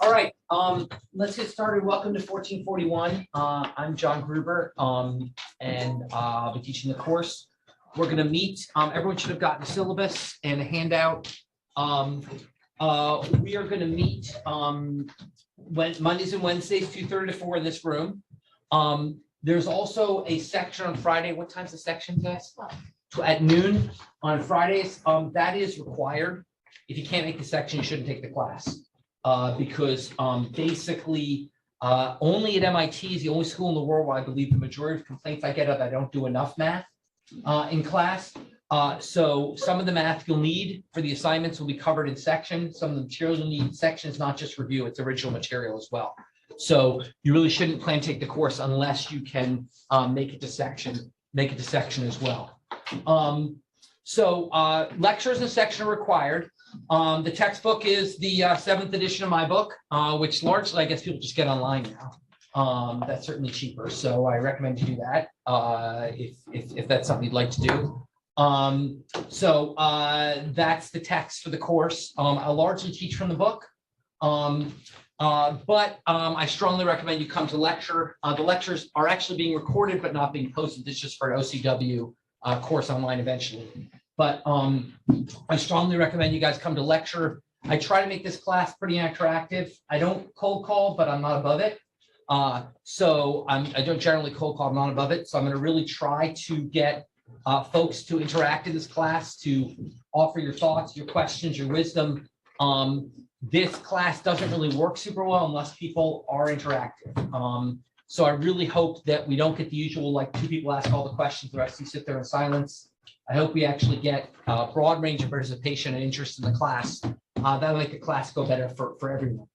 All right, let's get started. Welcome to 1441. I'm John Gruber, and I'll be teaching the course. We're going to meet. Everyone should have gotten a syllabus and a handout. We are going to meet Mondays and Wednesdays, 2:30 to 4 in this room. There's also a section on Friday. What time's the section, guys? At noon on Fridays. That is required. If you can't make the section, you shouldn't take the class. Because basically only at MIT is the only school in the world where I believe the majority of complaints I get are that I don't do enough math in class. So some of the math you'll need for the assignments will be covered in section. Some of the material you'll need in section is not just review, it's original material as well. So you really shouldn't plan to take the course unless you can make it to section as well. Lectures and section are required. The textbook is the 7th edition of my book, which largely I guess people just get online now. That's certainly cheaper, so I recommend you do that if that's something you'd like to do. That's the text for the course. I'll largely teach from the book, but I strongly recommend you come to lecture. The lectures are actually being recorded but not being posted. This is just for an OCW course online eventually. But I strongly recommend you guys come to lecture. I try to make this class pretty interactive. I don't cold call, but I'm not above it. I don't generally cold call, I'm not above it. So I'm going to really try to get folks to interact in this class, to offer your thoughts, your questions, your wisdom. This class doesn't really work super well unless people are interactive. So I really hope that we don't get the usual, like 2 people ask all the questions, the rest of you sit there in silence. I hope we actually get a broad range of participation and interest in the class. That'll make the class go better for everyone.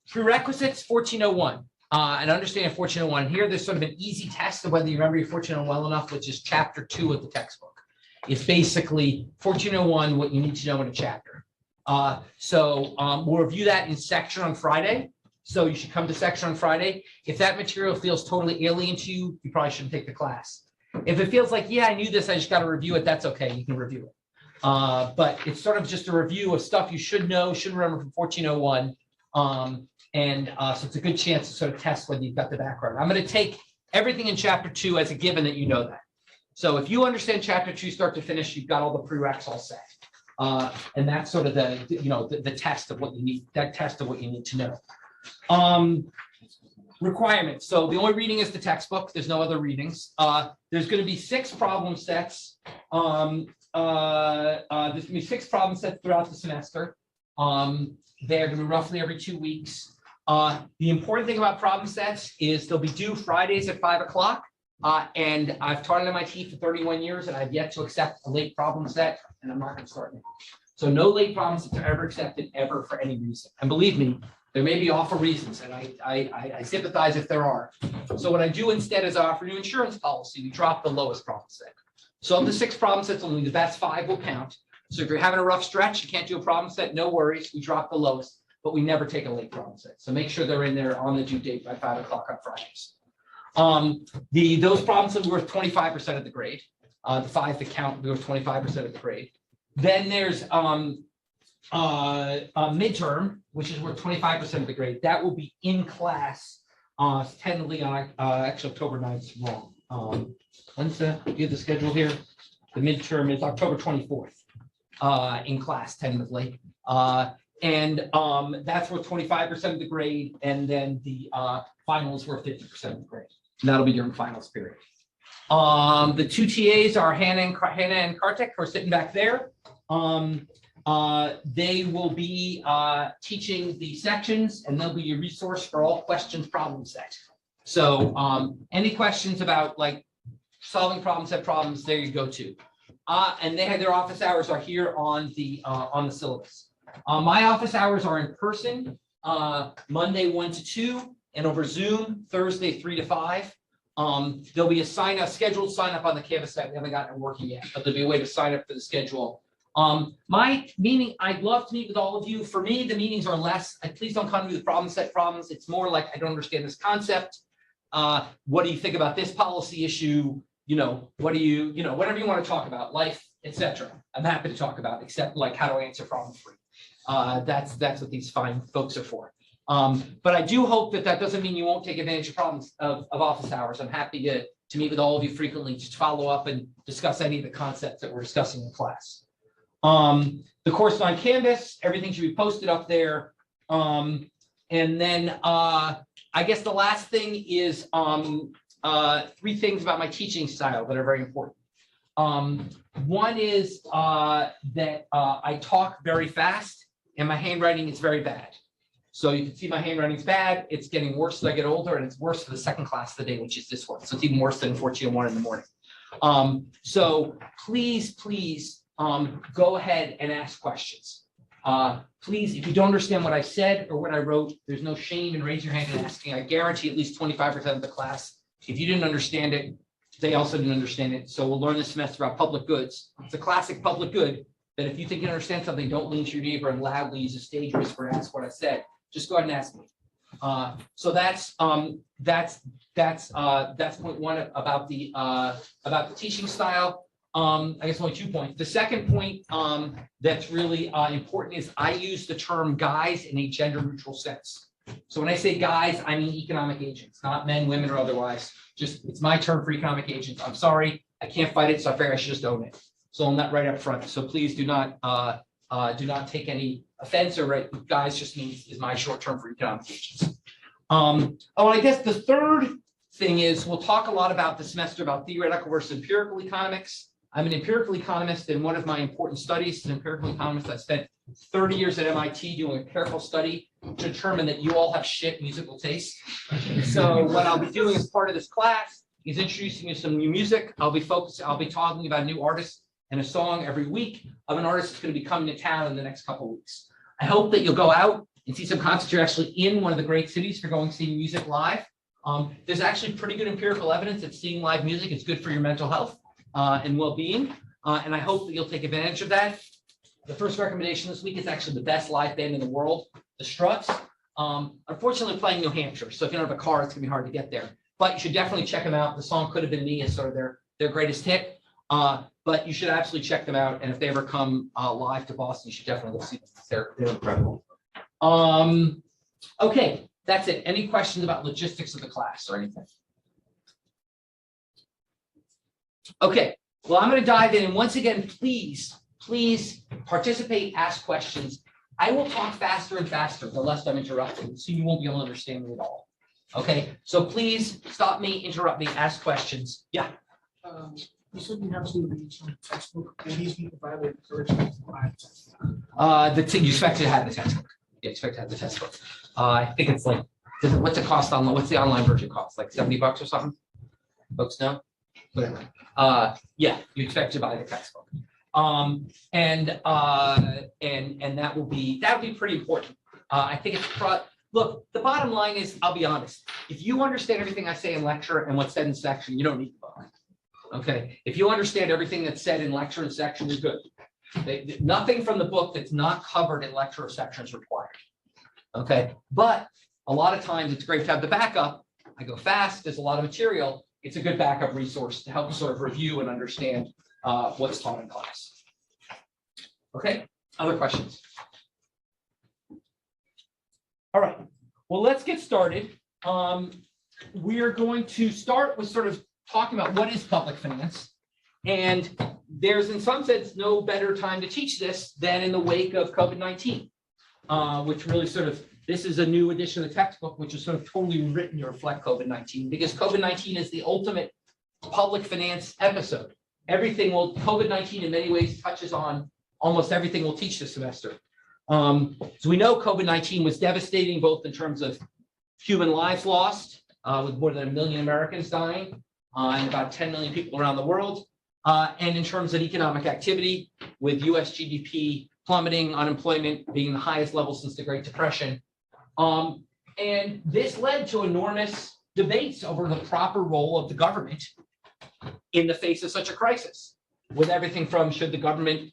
Prerequisites 1401. And understand 1401. Here, there's sort of an easy test of whether you remember your 1401 well enough, which is chapter 2 of the textbook. It's basically 1401, what you need to know in a chapter. We'll review that in section on Friday. So you should come to section on Friday. If that material feels totally alien to you, you probably shouldn't take the class. If it feels like, yeah, I knew this, I just got to review it, that's okay, you can review it. But it's sort of just a review of stuff you should know, should remember from 1401. So it's a good chance to sort of test whether you've got the background. I'm going to take everything in chapter 2 as a given that you know that. So if you understand chapter 2 start to finish, you've got all the prereqs all set. And that's sort of the test of what you need, that test of what you need to know. Requirements. So the only reading is the textbook. There's no other readings. There's going to be 6 problem sets. There's going to be 6 problem sets throughout the semester. They're going to be roughly every 2 weeks. The important thing about problem sets is they'll be due Fridays at 5 o'clock. And I've taught at MIT for 31 years, and I've yet to accept a late problem set, and I'm not going to start now. So no late problem sets are ever accepted ever for any reason. And believe me, there may be awful reasons, and I sympathize if there are. So what I do instead is I offer new insurance policy. We drop the lowest problem set. So of the 6 problem sets, only the best 5 will count. So if you're having a rough stretch, you can't do a problem set, no worries. We drop the lowest, but we never take a late problem set. So make sure they're in there on the due date by 5 o'clock on Fridays. Those problems will be worth 25% of the grade. The 5 that count will be worth 25% of the grade. Then there's midterm, which is worth 25% of the grade. That will be in class, tentatively on actually October 9th. Wrong. When's the do the schedule here? The midterm is October 24th in class tentatively. That's worth 25% of the grade, and then the final is worth 50% of the grade. And that'll be during finals period. The 2 TAs are Hannah and Kartik, who are sitting back there. They will be teaching the sections, and they'll be your resource for all questions problem set. So any questions about like solving problem set problems, there you go to. And they have their office hours are here on the syllabus. My office hours are in person, Monday 1 to 2, and over Zoom Thursday 3 to 5. There'll be a scheduled sign up on the Canvas site. We haven't gotten it working yet, but there'll be a way to sign up for the schedule. My meeting, I'd love to meet with all of you. For me, the meetings are less, please don't come to me with problem set problems. It's more like, I don't understand this concept. What do you think about this policy issue? What do you, whatever you want to talk about, life, etc. I'm happy to talk about, except like how to answer problem 3. That's what these fine folks are for. But I do hope that doesn't mean you won't take advantage of problems of office hours. I'm happy to meet with all of you frequently, just follow up and discuss any of the concepts that we're discussing in class. The course on Canvas, everything should be posted up there. And then I guess the last thing is 3 things about my teaching style that are very important. One is that I talk very fast and my handwriting is very bad. So you can see my handwriting's bad. It's getting worse as I get older, and it's worse for the second class of the day, which is this one. So it's even worse than 1401 in the morning. So please, go ahead and ask questions. Please, if you don't understand what I said or what I wrote, there's no shame in raising your hand and asking. I guarantee at least 25% of the class, if you didn't understand it, they also didn't understand it. So we'll learn this semester about public goods. It's a classic public good that if you think you understand something, don't lean to your neighbor and loudly use a stage whisper and ask what I said. Just go ahead and ask me. So that's point 1 about the teaching style. I guess only 2 points. The second point that's really important is I use the term guys in a gender neutral sense. So when I say guys, I mean economic agents, not men, women, or otherwise. Just it's my term for economic agents. I'm sorry, I can't fight it, so I figure I should just own it. So I'm not right up front. So please do not take any offense or right. Guys just means is my short term for economic agents. I guess the third thing is we'll talk a lot about this semester about theoretical versus empirical economics. I'm an empirical economist, and one of my important studies as an empirical economist, I spent 30 years at MIT doing a careful study to determine that you all have shit musical taste. So what I'll be doing as part of this class is introducing you to some new music. I'll be talking about a new artist and a song every week of an artist that's going to be coming to town in the next couple of weeks. I hope that you'll go out and see some concerts. You're actually in one of the great cities for going to see music live. There's actually pretty good empirical evidence that seeing live music is good for your mental health and well-being. And I hope that you'll take advantage of that. The first recommendation this week is actually the best live band in the world, the Struts. Unfortunately, playing New Hampshire, so if you don't have a car, it's gonna be hard to get there. But you should definitely check them out. The song Could Have Been Me is sort of their greatest hit. But you should absolutely check them out. And if they ever come live to Boston, you should definitely go see them. They're incredible. Okay, that's it. Any questions about logistics of the class or anything? Okay, well, I'm going to dive in. And once again, please participate, ask questions. I will talk faster and faster the less I'm interrupted, so you won't be able to understand me at all. Okay, so please stop me, interrupt me, ask questions. Yeah. You said you have to read some textbook. Will these be provided originally? You expect to have the textbook. You expect to have the textbook. I think it's like, what's it cost online? What's the online version cost? Like $70 or something? Folks know? Whatever. Yeah, you expect to buy the textbook. And that will be pretty important. I think it's look, the bottom line is, I'll be honest. If you understand everything I say in lecture and what's said in section, you don't need the book. Okay, if you understand everything that's said in lecture and section, you're good. Nothing from the book that's not covered in lecture or section is required. Okay, but a lot of times it's great to have the backup. I go fast, there's a lot of material. It's a good backup resource to help you sort of review and understand what's taught in class. Okay, other questions? All right, well, let's get started. We are going to start with sort of talking about what is public finance. And there's, in some sense, no better time to teach this than in the wake of COVID-19, which really sort of, this is a new edition of the textbook, which is sort of totally written to reflect COVID-19, because COVID-19 is the ultimate public finance episode. COVID-19 in many ways touches on almost everything we'll teach this semester. So we know COVID-19 was devastating, both in terms of human lives lost, with more than 1 million Americans dying, and about 10 million people around the world, and in terms of economic activity, with US GDP plummeting, unemployment being the highest level since the Great Depression. And this led to enormous debates over the proper role of the government in the face of such a crisis, with everything from should the government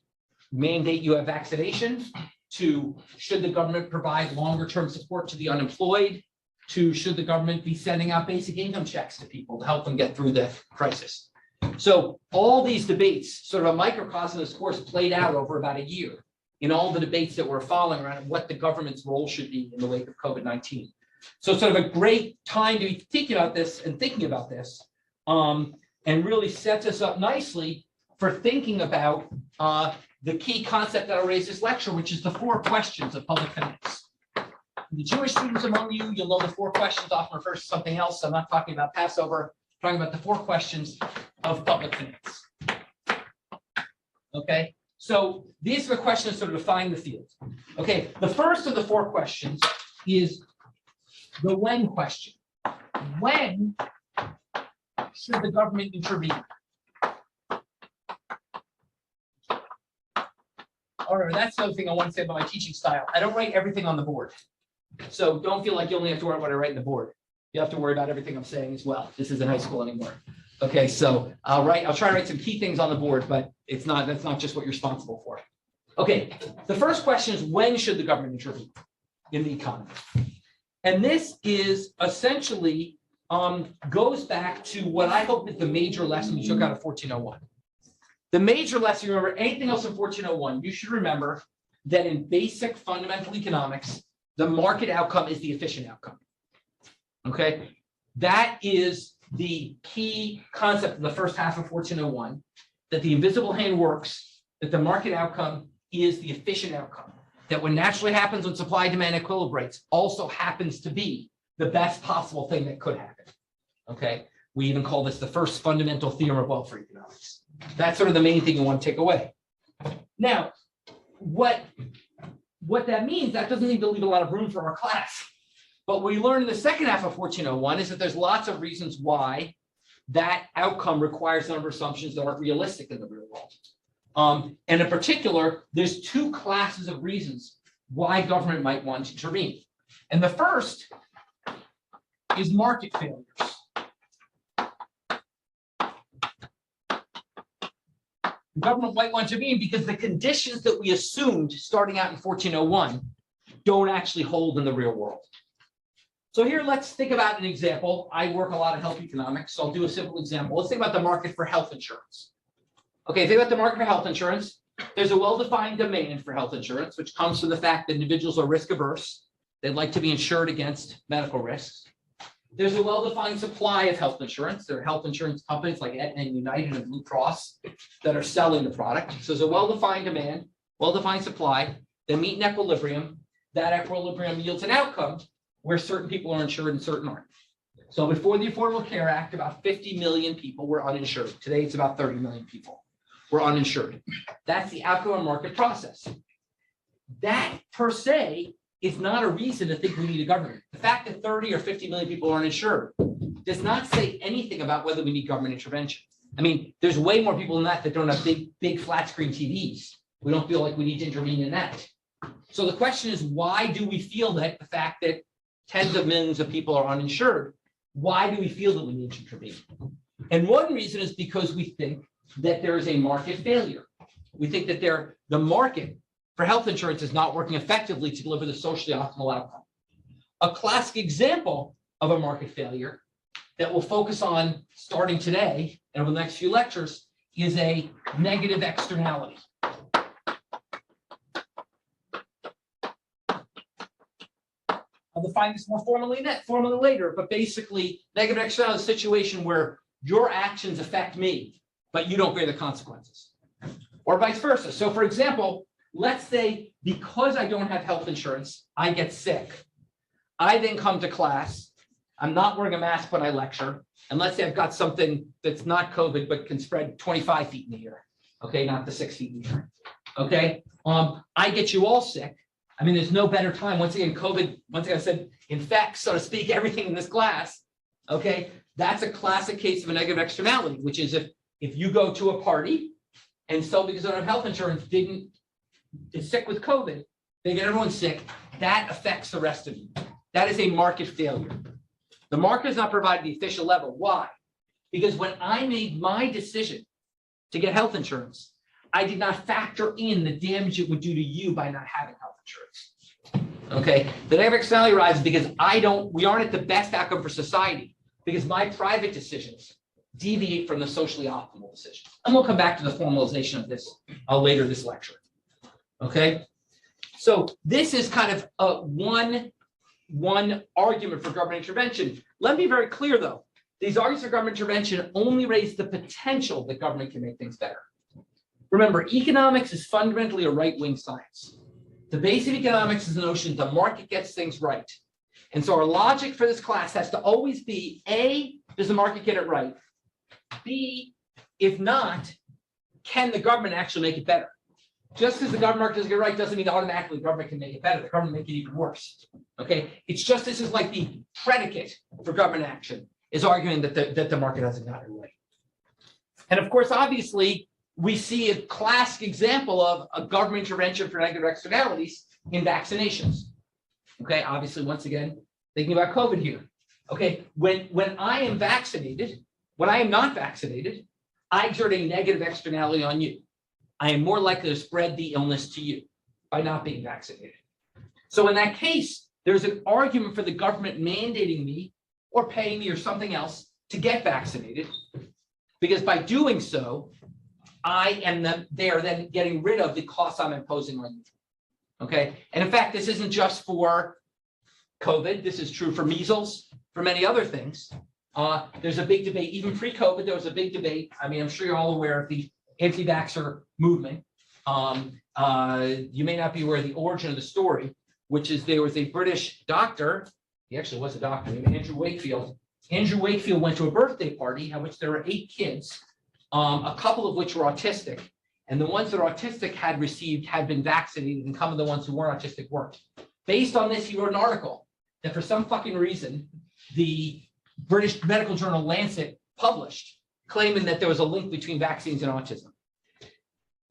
mandate you have vaccination, to should the government provide longer term support to the unemployed, to should the government be sending out basic income checks to people to help them get through the crisis. So all these debates, sort of a microcosm of this course, played out over about a year in all the debates that were following around what the government's role should be in the wake of COVID-19. So it's sort of a great time to be thinking about this, and really sets us up nicely for thinking about the key concept that I'll raise this lecture, which is the 4 questions of public finance. The Jewish students among you, you'll know the 4 questions often refers to something else. I'm not talking about Passover, I'm talking about the 4 questions of public finance. Okay, so these are the questions that sort of define the field. Okay, the first of the 4 questions is the when question. When should the government intervene? All right, that's the other thing I want to say about my teaching style. I don't write everything on the board. So don't feel like you only have to worry about what I write on the board. You have to worry about everything I'm saying as well. This isn't high school anymore. Okay, so I'll try to write some key things on the board, but that's not just what you're responsible for. Okay, the first question is, when should the government intervene in the economy? And this is essentially goes back to what I hope is the major lesson you took out of 1401. The major lesson, remember anything else in 1401, you should remember that in basic fundamental economics, the market outcome is the efficient outcome. Okay, that is the key concept in the first half of 1401, that the invisible hand works, that the market outcome is the efficient outcome, that what naturally happens when supply and demand equilibrates also happens to be the best possible thing that could happen. Okay, we even call this the first fundamental theorem of welfare economics. That's sort of the main thing you want to take away. Now, what that means, that doesn't need to leave a lot of room for our class. But what we learned in the second half of 1401 is that there's lots of reasons why that outcome requires a number of assumptions that aren't realistic in the real world. And in particular, there's 2 classes of reasons why government might want to intervene. And the first is market failures. The government might want to intervene because the conditions that we assumed starting out in 1401 don't actually hold in the real world. So here, let's think about an example. I work a lot in health economics, so I'll do a simple example. Let's think about the market for health insurance. Okay, think about the market for health insurance. There's a well-defined demand for health insurance, which comes from the fact that individuals are risk averse. They'd like to be insured against medical risks. There's a well-defined supply of health insurance. There are health insurance companies like Aetna and United and Blue Cross that are selling the product. So there's a well-defined demand, well-defined supply. They meet in equilibrium. That equilibrium yields an outcome where certain people are insured and certain aren't. So before the Affordable Care Act, about 50 million people were uninsured. Today, it's about 30 million people were uninsured. That's the outcome of market process. That per se is not a reason to think we need a government. The fact that 30 or 50 million people are uninsured does not say anything about whether we need government intervention. I mean, there's way more people than that that don't have big flat screen TVs. We don't feel like we need to intervene in that. So the question is, why do we feel that the fact that tens of millions of people are uninsured, why do we feel that we need to intervene? And one reason is because we think that there is a market failure. We think that the market for health insurance is not working effectively to deliver the socially optimal outcome. A classic example of a market failure that we'll focus on starting today and over the next few lectures is a negative externality. I'll define this more formally later, but basically, negative externality is a situation where your actions affect me, but you don't bear the consequences, or vice versa. So, for example, let's say because I don't have health insurance, I get sick. I then come to class. I'm not wearing a mask when I lecture, and let's say I've got something that's not COVID but can spread 25 feet in the air. Okay, not the 6 feet in the air. Okay, I get you all sick. I mean, there's no better time. Once again, COVID, once again, I said, infects, so to speak, everything in this class. Okay, that's a classic case of a negative externality, which is if you go to a party and somebody who doesn't have health insurance is sick with COVID, they get everyone sick, that affects the rest of you. That is a market failure. The market is not provided the official level. Why? Because when I made my decision to get health insurance, I did not factor in the damage it would do to you by not having health insurance. Okay, the negative externality arises because we aren't at the best outcome for society because my private decisions deviate from the socially optimal decision. And we'll come back to the formalization of this later this lecture. Okay, so this is kind of one argument for government intervention. Let me be very clear, though. These arguments for government intervention only raise the potential that government can make things better. Remember, economics is fundamentally a right-wing science. The base of economics is the notion the market gets things right. And so our logic for this class has to always be, A, does the market get it right? B, if not, can the government actually make it better? Just because the government market doesn't get it right doesn't mean automatically the government can make it better. The government make it even worse. Okay, it's just this is like the predicate for government action is arguing that the market hasn't got it right. And of course, obviously, we see a classic example of a government intervention for negative externalities in vaccinations. Okay, obviously, once again, thinking about COVID here. Okay, when I am vaccinated, when I am not vaccinated, I exert a negative externality on you. I am more likely to spread the illness to you by not being vaccinated. So in that case, there's an argument for the government mandating me or paying me or something else to get vaccinated, because by doing so, I am then getting rid of the costs I'm imposing on you. Okay, and in fact, this isn't just for COVID. This is true for measles, for many other things. There's a big debate, even pre-COVID, there was a big debate. I mean, I'm sure you're all aware of the anti-vaxxer movement. You may not be aware of the origin of the story, which is there was a British doctor, he actually was a doctor, named Andrew Wakefield. Andrew Wakefield went to a birthday party at which there were 8 kids, a couple of which were autistic. And the ones that are autistic had been vaccinated, and some of the ones who weren't autistic weren't. Based on this, he wrote an article that for some fucking reason, the British medical journal Lancet published, claiming that there was a link between vaccines and autism.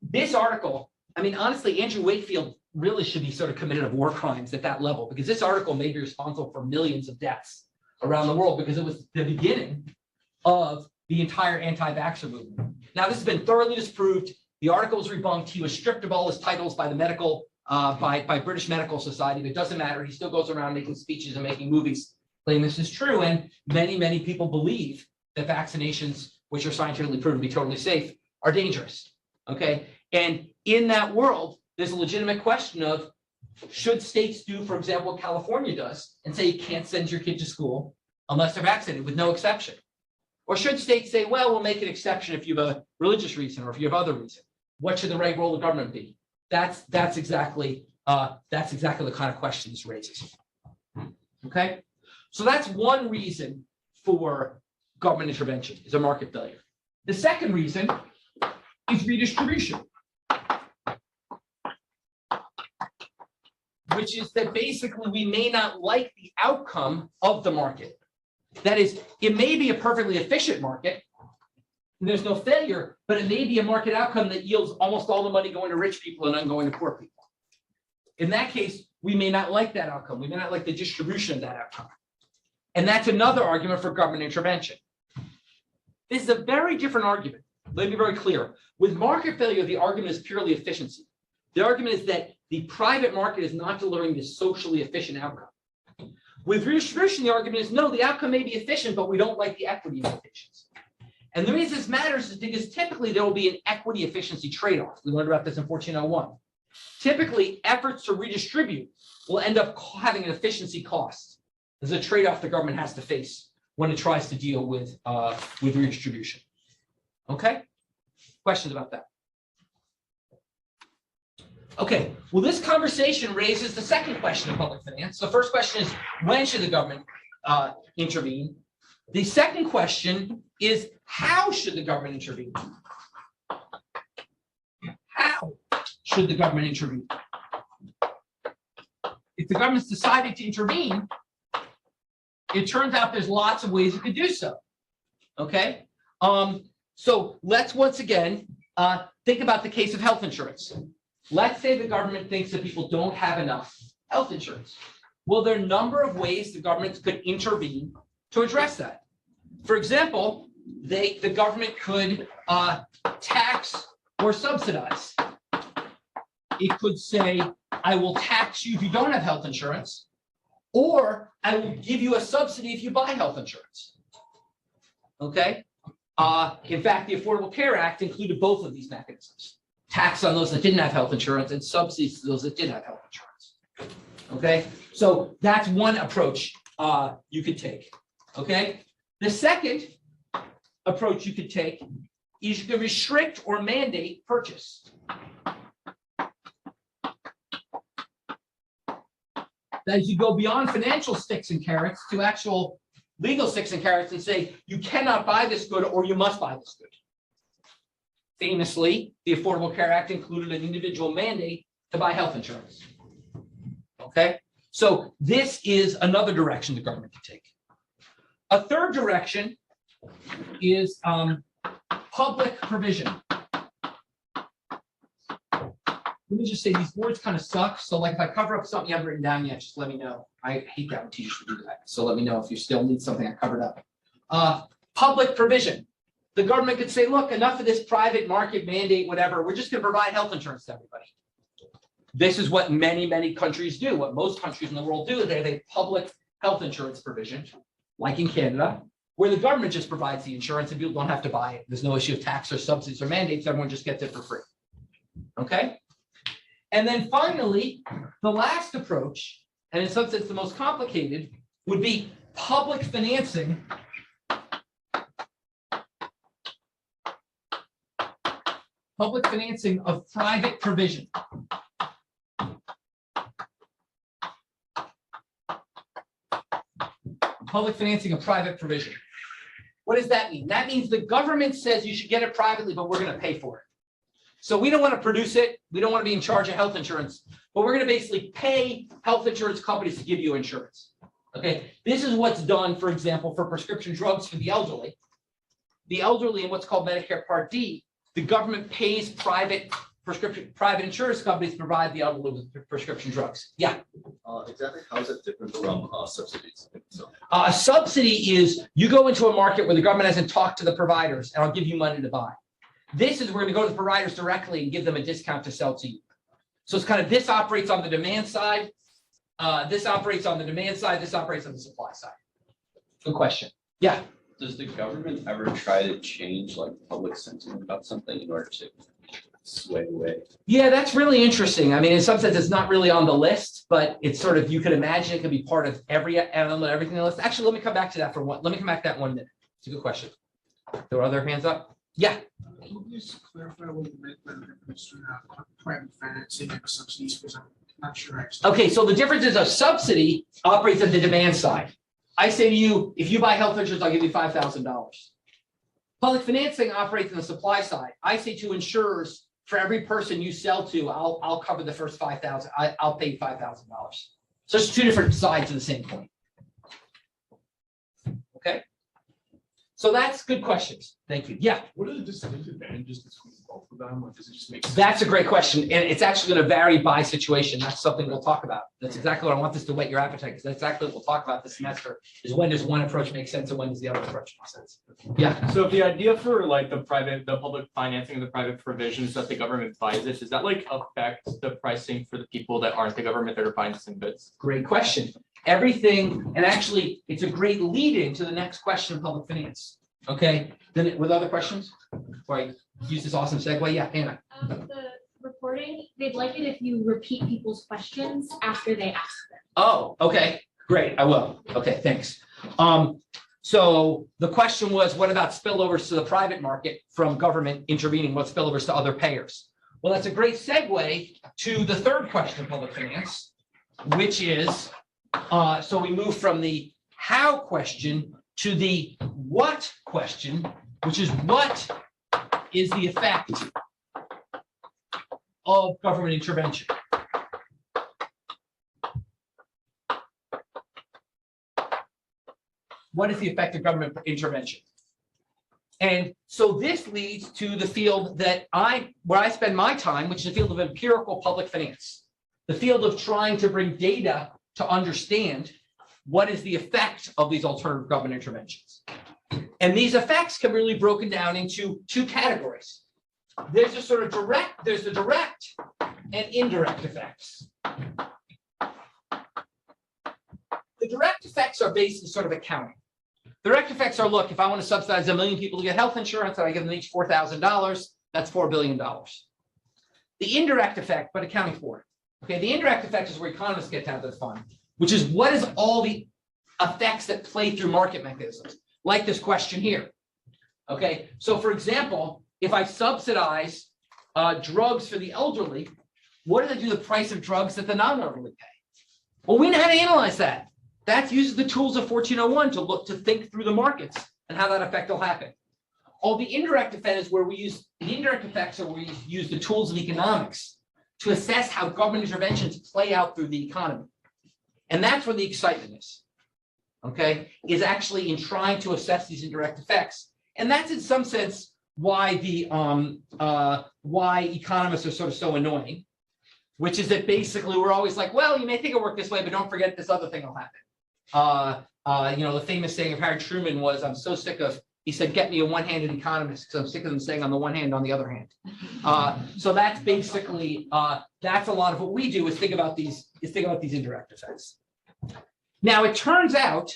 This article, I mean, honestly, Andrew Wakefield really should be sort of committed of war crimes at that level, because this article may be responsible for millions of deaths around the world, because it was the beginning of the entire anti-vaxxer movement. Now, this has been thoroughly disproved. The article was rebunked. He was stripped of all his titles by the medical, by British Medical Society, but it doesn't matter. He still goes around making speeches and making movies claiming this is true. And many, many people believe that vaccinations, which are scientifically proven to be totally safe, are dangerous. Okay. And in that world, there's a legitimate question of, should states do, for example, what California does and say you can't send your kid to school unless they're vaccinated with no exception? Or should states say, well, we'll make an exception if you have a religious reason or if you have other reason? What should the right role of government be? That's exactly the kind of question this raises. Okay, so that's one reason for government intervention is a market failure. The second reason is redistribution, which is that basically we may not like the outcome of the market. That is, it may be a perfectly efficient market, and there's no failure, but it may be a market outcome that yields almost all the money going to rich people and none going to poor people. In that case, we may not like that outcome. We may not like the distribution of that outcome. And that's another argument for government intervention. This is a very different argument. Let me be very clear. With market failure, the argument is purely efficiency. The argument is that the private market is not delivering this socially efficient outcome. With redistribution, the argument is no, the outcome may be efficient, but we don't like the equity implications. And the reason this matters is because typically there will be an equity efficiency trade-off. We learned about this in 1401. Typically, efforts to redistribute will end up having an efficiency cost. There's a trade-off the government has to face when it tries to deal with redistribution. Okay? Questions about that? Okay, well, this conversation raises the second question of public finance. The first question is, when should the government intervene? The second question is, how should the government intervene? How should the government intervene? If the government's decided to intervene, it turns out there's lots of ways it could do so. Okay, so let's once again think about the case of health insurance. Let's say the government thinks that people don't have enough health insurance. Well, there are a number of ways the government could intervene to address that. For example, the government could tax or subsidize. It could say, I will tax you if you don't have health insurance, or I will give you a subsidy if you buy health insurance. Okay? In fact, the Affordable Care Act included both of these mechanisms. Tax on those that didn't have health insurance and subsidies to those that did have health insurance. Okay, so that's one approach you could take. Okay, the second approach you could take is you can restrict or mandate purchase. As you go beyond financial sticks and carrots to actual legal sticks and carrots and say, you cannot buy this good or you must buy this good. Famously, the Affordable Care Act included an individual mandate to buy health insurance. Okay, so this is another direction the government can take. A third direction is public provision. Let me just say these words kind of suck. So like if I cover up something you haven't written down yet, just let me know. I hate that when teachers do that. So let me know if you still need something I covered up. Public provision. The government could say, look, enough of this private market mandate, whatever. We're just going to provide health insurance to everybody. This is what many, many countries do. What most countries in the world do. They have a public health insurance provision, like in Canada, where the government just provides the insurance and people don't have to buy it. There's no issue of tax or subsidies or mandates. Everyone just gets it for free. Okay? And then finally, the last approach, and in some sense the most complicated, would be public financing of private provision. Public financing of private provision. What does that mean? That means the government says you should get it privately, but we're going to pay for it. So we don't want to produce it. We don't want to be in charge of health insurance, but we're going to basically pay health insurance companies to give you insurance. Okay, this is what's done, for example, for prescription drugs for the elderly. The elderly in what's called Medicare Part D, the government pays private insurance companies to provide the elderly with prescription drugs. Yeah. Exactly. How is it different from subsidies? So. A subsidy is you go into a market where the government hasn't talked to the providers, and I'll give you money to buy. This is we're going to go to the providers directly and give them a discount to sell to you. So it's kind of this operates on the demand side. This operates on the demand side. This operates on the supply side. Good question. Yeah. Does the government ever try to change like public sentiment about something in order to sway away? Yeah, that's really interesting. I mean, in some sense, it's not really on the list, but it's sort of, you could imagine it could be part of everything on the list. Actually, let me come back to that Let me come back to that 1 minute. It's a good question. There were other hands up? Yeah. Can you just clarify what you meant by the difference between private financing and subsidies? Because I'm not sure actually. Okay, so the difference is a subsidy operates at the demand side. I say to you, if you buy health insurance, I'll give you $5,000. Public financing operates on the supply side. I say to insurers, for every person you sell to, I'll cover the first $5,000. I'll pay you $5,000. So it's two different sides of the same coin. Okay. So that's good questions. Thank you. Yeah. What are the disadvantages between both of them? Or does it just make sense? That's a great question. And it's actually going to vary by situation. That's something we'll talk about. That's exactly what I want this to whet your appetite, because that's exactly what we'll talk about this semester, is when does one approach make sense and when does the other approach make sense? Yeah. So if the idea for like the public financing of the private provisions that the government buys this, does that like affect the pricing for the people that aren't the government that are buying this in goods? Great question. Everything, and actually it's a great lead in to the next question of public finance. Okay, then with other questions? Before I use this awesome segue, yeah, Anna. The reporting, they'd like it if you repeat people's questions after they ask them. Oh, okay, great, I will. Okay, thanks. So the question was, what about spillovers to the private market from government intervening? What spillovers to other payers? Well, that's a great segue to the third question of public finance, which is, so we move from the how question to the what question, which is what is the effect of government intervention? What is the effect of government intervention? And so this leads to the field that where I spend my time, which is the field of empirical public finance, the field of trying to bring data to understand what is the effect of these alternative government interventions. And these effects can be really broken down into two categories. There's the sort of there's the direct and indirect effects. The direct effects are based in sort of accounting. Direct effects are, look, if I want to subsidize 1 million people to get health insurance and I give them each $4,000, that's $4 billion. The indirect effect, but accounting for it. Okay, the indirect effect is where economists get to have the fun, which is what is all the effects that play through market mechanisms, like this question here. Okay, so for example, if I subsidize drugs for the elderly, what do they do to the price of drugs that the non-elderly pay? Well, we know how to analyze that. That uses the tools of 1401 to look to think through the markets and how that effect will happen. All the indirect effect is where we use the indirect effects are where we use the tools of economics to assess how government interventions play out through the economy. And that's where the excitement is. Okay, is actually in trying to assess these indirect effects. And that's in some sense why the why economists are sort of so annoying, which is that basically we're always like, well, you may think it worked this way, but don't forget this other thing will happen. You know, the famous saying of Harry Truman was, I'm so sick of, he said, get me a one-handed economist because I'm sick of them saying on the one hand, on the other hand. So that's basically, that's a lot of what we do is think about these indirect effects. Now, it turns out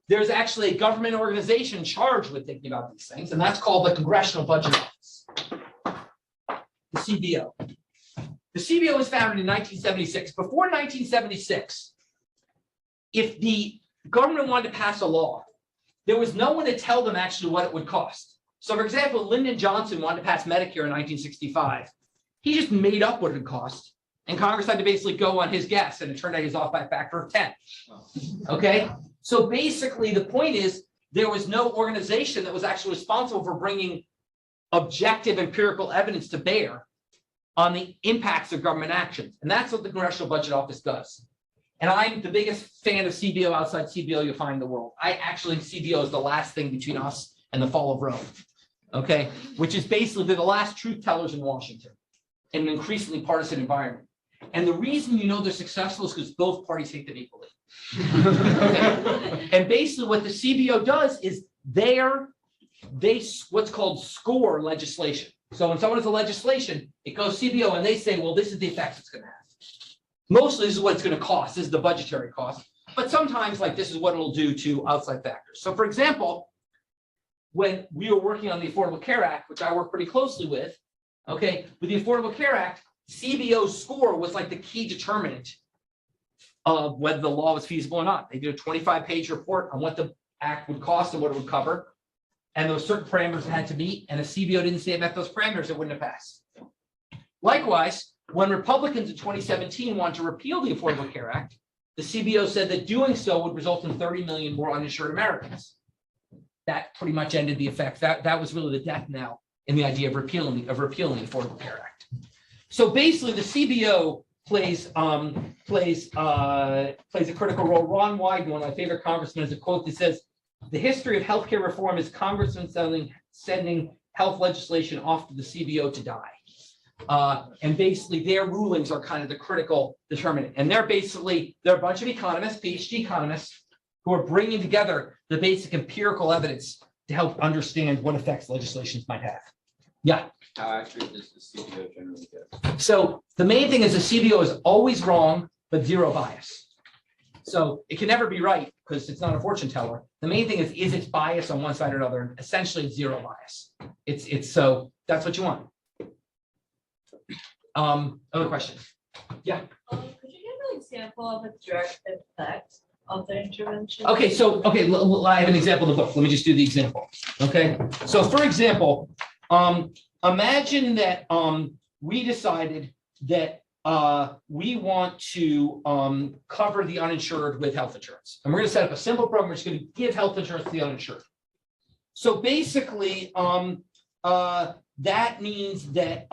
there's actually a government organization charged with thinking about these things, and that's called the Congressional Budget Office, the CBO. The CBO was founded in 1976. Before 1976, if the government wanted to pass a law, there was no one to tell them actually what it would cost. So, for example, Lyndon Johnson wanted to pass Medicare in 1965. He just made up what it would cost, and Congress had to basically go on his guess, and it turned out he was off by a factor of 10. Okay, so basically the point is there was no organization that was actually responsible for bringing objective empirical evidence to bear on the impacts of government actions, and that's what the Congressional Budget Office does. And I'm the biggest fan of CBO outside CBO you'll find in the world. I actually think CBO is the last thing between us and the fall of Rome, okay? Which is basically they're the last truth tellers in Washington in an increasingly partisan environment. And the reason you know they're successful is because both parties hate them equally. Okay? And basically what the CBO does is they what's called score legislation. So when someone has a legislation, it goes CBO and they say, well, this is the effects it's going to have. Mostly this is what it's going to cost. This is the budgetary cost. But sometimes like this is what it'll do to outside factors. So for example, when we were working on the Affordable Care Act, which I work pretty closely with, okay, with the Affordable Care Act, CBO's score was like the key determinant of whether the law was feasible or not. They did a 25-page report on what the act would cost and what it would cover. And there were certain parameters it had to meet. And if CBO didn't say it met those parameters, it wouldn't have passed. Likewise, when Republicans in 2017 wanted to repeal the Affordable Care Act, the CBO said that doing so would result in 30 million more uninsured Americans. That pretty much ended the effect. That was really the death knell in the idea of repealing the Affordable Care Act. So basically, the CBO plays a critical role. Ron Wyden, one of my favorite congressmen, has a quote that says, "The history of healthcare reform is congressmen sending health legislation off to the CBO to die." And basically, their rulings are kind of the critical determinant. And they're a bunch of economists, PhD economists, who are bringing together the basic empirical evidence to help understand what effects legislations might have. Yeah. How accurate does the CBO generally get? So the main thing is the CBO is always wrong, but zero bias. So it can never be right because it's not a fortune teller. The main thing is its bias on one side or another. Essentially, it's zero bias. It's so that's what you want. Other questions? Yeah. Could you give an example of a direct effect of the intervention? Okay, so I have an example in the book. Let me just do the example. Okay, so for example, imagine that we decided that we want to cover the uninsured with health insurance, and we're going to set up a simple program which is going to give health insurance to the uninsured. So basically, that means that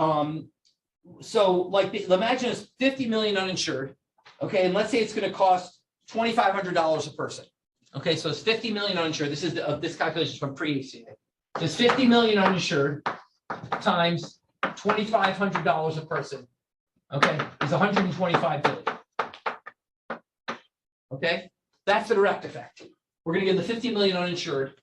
imagine it's 50 million uninsured, okay, and let's say it's going to cost $2,500 a person. Okay, so it's 50 million uninsured. This is this calculation is from pre-ACA. It's 50 million uninsured times $2,500 a person. Okay, is 125 billion. Okay, that's the direct effect. We're going to give the 50 million uninsured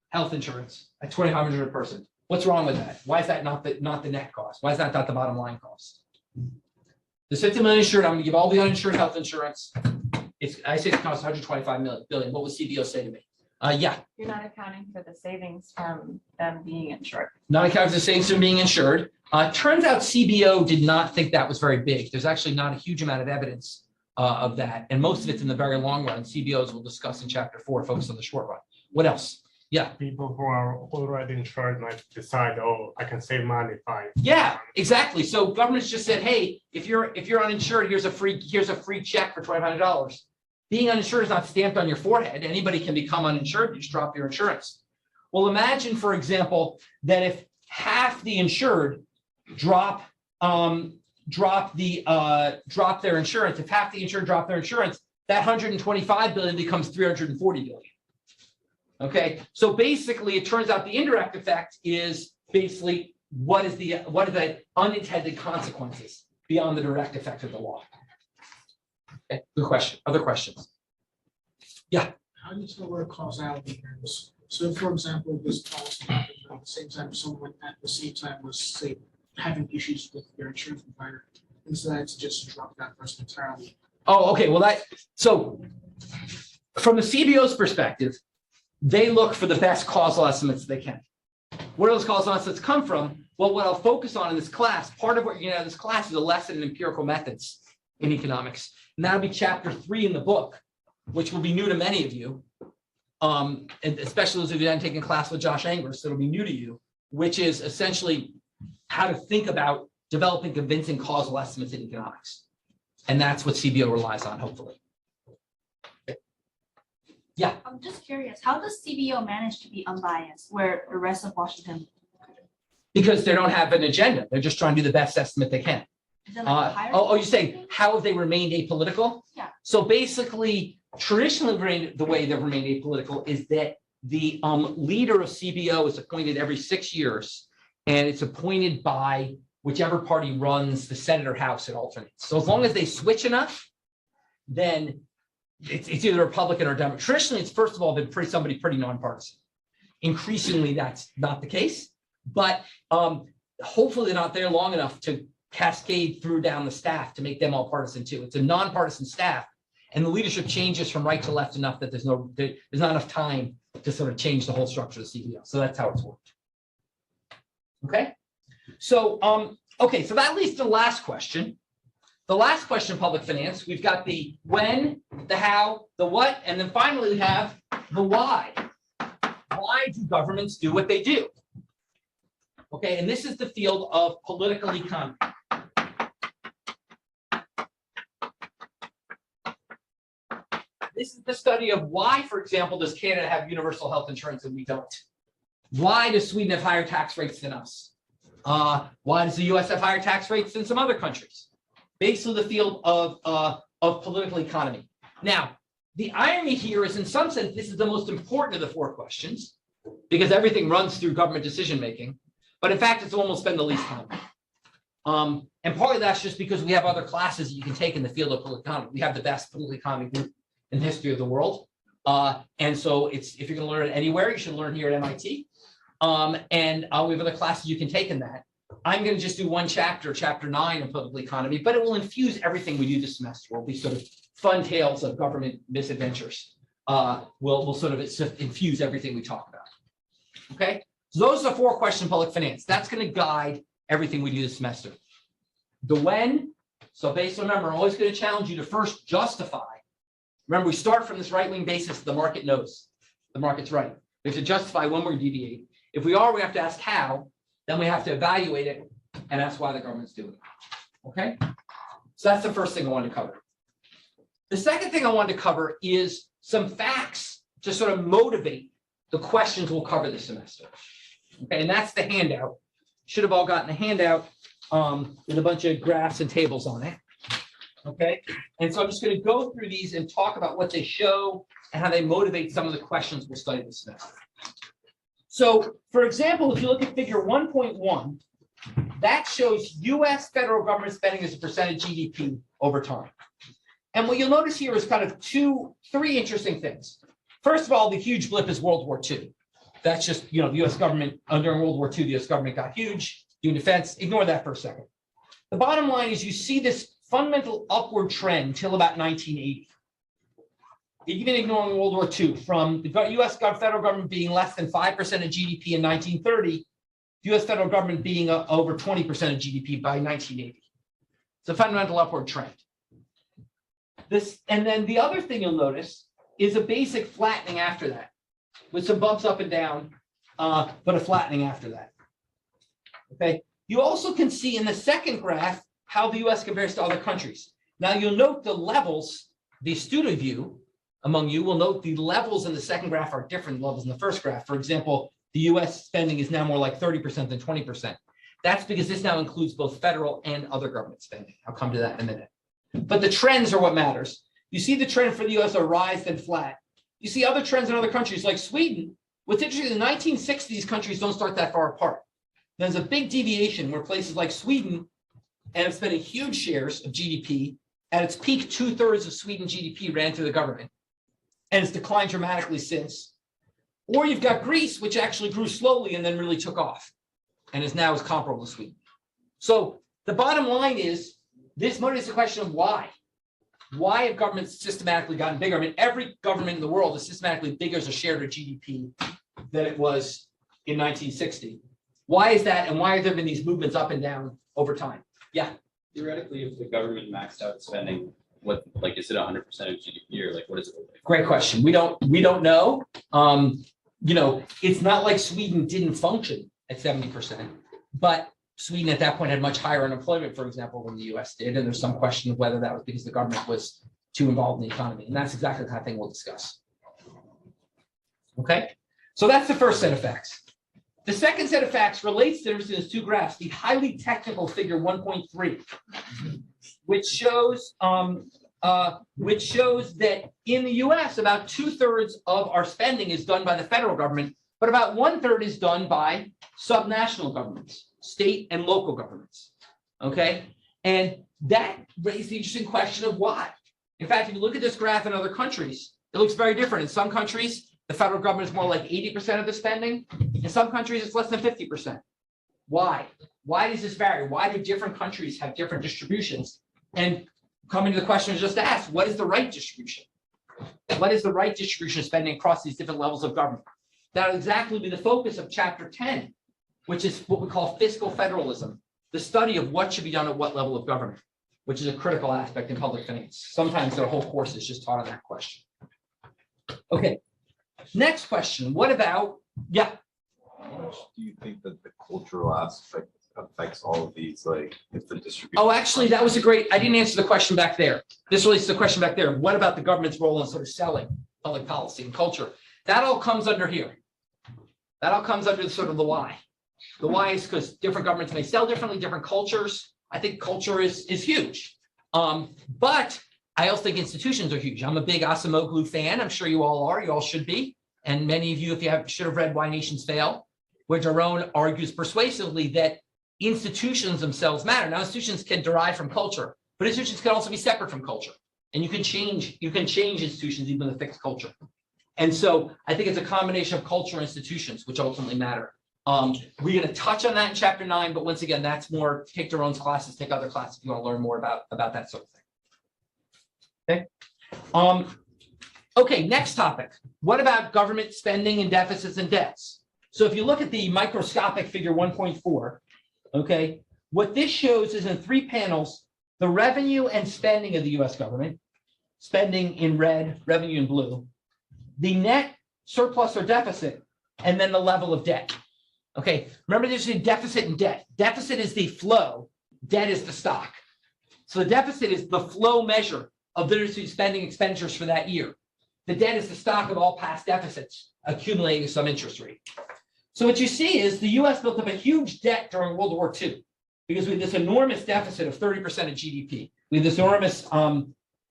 health insurance at $2,500 a person. What's wrong with that? Why is that not the net cost? Why is that not the bottom line cost? The 50 million insured, I'm going to give all the uninsured health insurance. I say it costs 125 billion. What would CBO say to me? Yeah, You're not accounting for the savings from them being insured. not accounting for the savings from being insured. Turns out CBO did not think that was very big. There's actually not a huge amount of evidence of that. And most of it's in the very long run. CBOs we'll discuss in chapter 4, focus on the short run. What else? Yeah. People who are already insured might decide, oh, I can save money if I. Yeah, exactly. So governments just said, hey, if you're uninsured, here's a free check for $2,500. Being uninsured is not stamped on your forehead. Anybody can become uninsured. You just drop your insurance. Well, imagine, for example, that if half the insured drop their insurance, if half the insured drop their insurance, that 125 billion becomes 340 billion. Okay, so basically, it turns out the indirect effect is basically what are the unintended consequences beyond the direct effect of the law. Okay, good question. Other questions? How do you tell where causality is? So for example, this policy happened at the same time someone at the same time was, say, having issues with their insurance provider, and decided to just drop that person entirely. Oh, okay. Well, so from the CBO's perspective, they look for the best causal estimates they can. Where do those causal estimates come from? Well, what I'll focus on in this class, part of what you're going to have in this class is a lesson in empirical methods in economics. And that'll be chapter 3 in the book, which will be new to many of you. And especially those of you that haven't taken a class with Josh Angler, so it'll be new to you, which is essentially how to think about developing convincing causal estimates in economics. And that's what CBO relies on, hopefully. Yeah. I'm just curious, how does CBO manage to be unbiased where the rest of Washington? Because they don't have an agenda. They're just trying to do the best estimate they can. Is it like a hierarchy? You're saying how have they remained apolitical? Yeah. So basically, traditionally, the way they've remained apolitical is that the leader of CBO is appointed every 6 years, and it's appointed by whichever party runs the Senate or House. It alternates. So as long as they switch enough, then it's either Republican or Democrat. Traditionally, it's first of all been somebody pretty nonpartisan. Increasingly, that's not the case, but hopefully they're not there long enough to cascade through down the staff to make them all partisan too. It's a nonpartisan staff, and the leadership changes from right to left enough that there's not enough time to sort of change the whole structure of CBO. So that's how it's worked. Okay, so okay, so that leads to the last question. The last question, public finance, we've got the when, the how, the what, and then finally we have the why. Why do governments do what they do? Okay, and this is the field of political economy. This is the study of why, for example, does Canada have universal health insurance and we don't? Why does Sweden have higher tax rates than us? Why does the US have higher tax rates than some other countries? Basically the field of political economy. Now, the irony here is in some sense, this is the most important of the 4 questions because everything runs through government decision-making, but in fact, it's the one we'll spend the least time on. And partly that's just because we have other classes that you can take in the field of political economy. We have the best political economy group in the history of the world. And so if you're going to learn it anywhere, you should learn here at MIT. And we have other classes you can take in that. I'm going to just do one chapter, chapter 9 of political economy, but it will infuse everything we do this semester. It will be sort of fun tales of government misadventures. We'll sort of infuse everything we talk about. Okay, so those are the 4 questions in public finance. That's going to guide everything we do this semester. The when, so basically remember, I'm always going to challenge you to first justify. Remember, we start from this right-wing basis. The market knows the market's right. We have to justify when we're deviating. If we are, we have to ask how. Then we have to evaluate it, and that's why the government's doing it. Okay, so that's the first thing I wanted to cover. The second thing I wanted to cover is some facts to sort of motivate the questions we'll cover this semester. Okay, and that's the handout. Should have all gotten a handout with a bunch of graphs and tables on it. Okay, and so I'm just going to go through these and talk about what they show and how they motivate some of the questions we'll study this semester. So, for example, if you look at figure 1.1, that shows US federal government spending as a percent of GDP over time. And what you'll notice here is kind of 3 interesting things. First of all, the huge blip is World War II. That's just, the US government, during World War II, the US government got huge, doing defense. Ignore that for a second. The bottom line is you see this fundamental upward trend till about 1980. even ignoring World War II, from the US federal government being less than 5% of GDP in 1930, the US federal government being over 20% of GDP by 1980. It's a fundamental upward trend. And then the other thing you'll notice is a basic flattening after that, with some bumps up and down, but a flattening after that. Okay. You also can see in the second graph how the US compares to other countries. Now you'll note the levels, the student view among you will note the levels in the second graph are different levels in the first graph. For example, the US spending is now more like 30% than 20%. That's because this now includes both federal and other government spending. I'll come to that in a minute. But the trends are what matters. You see the trend for the US are rise then flat. You see other trends in other countries like Sweden. What's interesting, in the 1960s, countries don't start that far apart. There's a big deviation where places like Sweden end up spending huge shares of GDP. At its peak, 2/3 of Sweden GDP ran through the government, and it's declined dramatically since. Or you've got Greece, which actually grew slowly and then really took off, and is now comparable to Sweden. So the bottom line is, this motivates the question of why. Why have governments systematically gotten bigger? I mean, every government in the world is systematically bigger as a share of GDP than it was in 1960. Why is that, and why have there been these movements up and down over time? Yeah. Theoretically, if the government maxed out spending, what, like, is it 100% of GDP, or like, what does it look like? Great question. We don't know. You know, it's not like Sweden didn't function at 70%, but Sweden at that point had much higher unemployment, for example, than the US did. And there's some question of whether that was because the government was too involved in the economy. And that's exactly the kind of thing we'll discuss. Okay, so that's the first set of facts. The second set of facts relates to these two graphs, the highly technical figure 1.3, which shows that in the US, about 2/3 of our spending is done by the federal government, but about 1/3 is done by subnational governments, state and local governments. Okay, and that raises the interesting question of why. In fact, if you look at this graph in other countries, it looks very different. In some countries, the federal government is more like 80% of the spending. In some countries, it's less than 50%. Why? Why does this vary? Why do different countries have different distributions? And coming to the question just asked, what is the right distribution? What is the right distribution of spending across these different levels of government? That'll exactly be the focus of chapter 10, which is what we call fiscal federalism, the study of what should be done at what level of government, which is a critical aspect in public finance. Sometimes their whole course is just taught on that question. Okay, next question. What about, yeah? How much do you think that the cultural aspect affects all of these, like if the distribution? Oh, actually, that was a great, I didn't answer the question back there. This relates to the question back there. What about the government's role in sort of selling public policy and culture? That all comes under here. That all comes under sort of the why. The why is because different governments may sell differently, different cultures. I think culture is huge. But I also think institutions are huge. I'm a big Acemoglu fan. I'm sure you all are. You all should be. And many of you, if you should have read Why Nations Fail, where Jerome argues persuasively that institutions themselves matter. Now, institutions can derive from culture, but institutions can also be separate from culture. And you can change institutions even with a fixed culture. And so I think it's a combination of culture and institutions which ultimately matter. We're going to touch on that in chapter 9, but once again, that's more take their own classes, take other classes if you want to learn more about that sort of thing. Okay. Okay, next topic. What about government spending and deficits and debts? So if you look at the microscopic figure 1.4, okay, what this shows is in 3 panels, the revenue and spending of the US government, spending in red, revenue in blue, the net surplus or deficit, and then the level of debt. Okay, remember there's a deficit and debt. Deficit is the flow, debt is the stock. So the deficit is the flow measure of the spending expenditures for that year. The debt is the stock of all past deficits accumulating some interest rate. So what you see is the US built up a huge debt during World War II because we had this enormous deficit of 30% of GDP. We had this enormous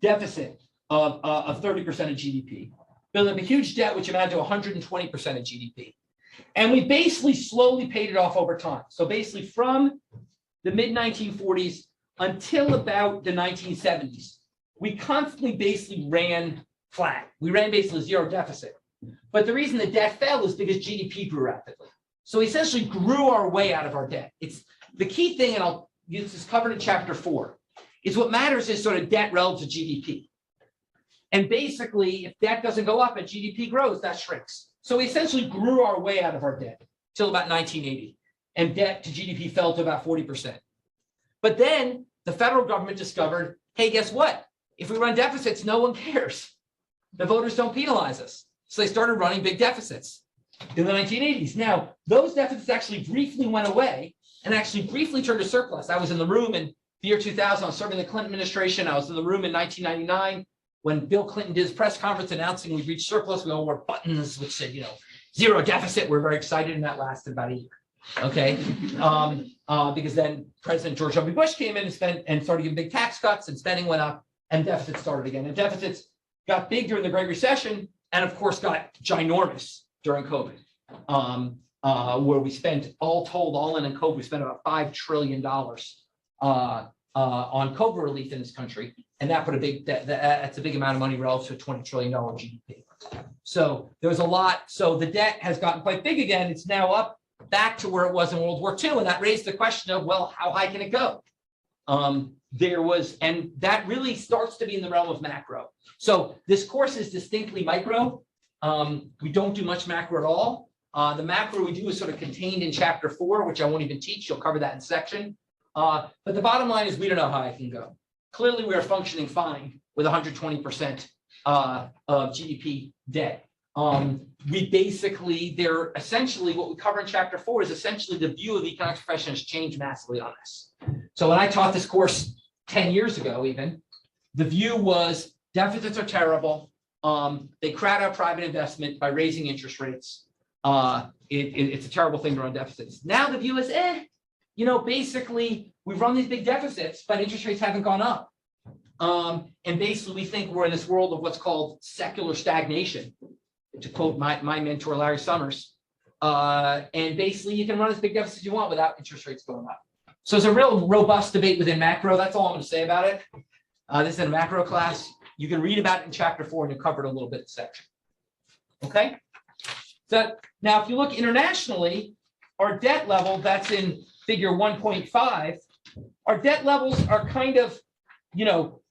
deficit of 30% of GDP. Built up a huge debt which amounted to 120% of GDP. And we basically slowly paid it off over time. So basically from the mid-1940s until about the 1970s, we constantly basically ran flat. We ran basically zero deficit. But the reason the debt fell is because GDP grew rapidly. So we essentially grew our way out of our debt. It's the key thing, and this is covered in chapter 4, is what matters is sort of debt relative to GDP. And basically, if debt doesn't go up and GDP grows, that shrinks. So we essentially grew our way out of our debt till about 1980. And debt to GDP fell to about 40%. But then the federal government discovered, hey, guess what? If we run deficits, no one cares. The voters don't penalize us. So they started running big deficits in the 1980s. Now, those deficits actually briefly went away and actually briefly turned to surplus. I was in the room in the year 2000. I was serving the Clinton administration. I was in the room in 1999 when Bill Clinton did his press conference announcing we reached surplus. We all wore buttons which said, zero deficit. We're very excited, and that lasted about a year. Okay, because then President George W. Bush came in and started giving big tax cuts, and spending went up, and deficits started again. And deficits got big during the Great Recession, and of course got ginormous during COVID, where we spent all told, all in COVID, we spent about $5 trillion on COVID relief in this country, and that put that's a big amount of money relative to $20 trillion GDP. So there was a lot. So the debt has gotten quite big again. It's now up back to where it was in World War II, and that raised the question of, well, how high can it go? And that really starts to be in the realm of macro. So this course is distinctly micro. We don't do much macro at all. The macro we do is sort of contained in chapter 4, which I won't even teach. You'll cover that in section. But the bottom line is we don't know how high it can go. Clearly, we are functioning fine with 120% of GDP debt. They're essentially what we cover in chapter 4 is essentially the view of the economics profession has changed massively on this. So when I taught this course 10 years ago, even, the view was deficits are terrible. They crowd out private investment by raising interest rates. It's a terrible thing to run deficits. Now the view is, basically we've run these big deficits, but interest rates haven't gone up. And basically we think we're in this world of what's called secular stagnation, to quote my mentor, Larry Summers. And basically you can run as big deficits you want without interest rates going up. So it's a real robust debate within macro. That's all I'm going to say about it. This is a macro class. You can read about it in chapter 4 and you'll cover it a little bit in section. Okay. So now if you look internationally, our debt level, that's in figure 1.5, our debt levels are kind of,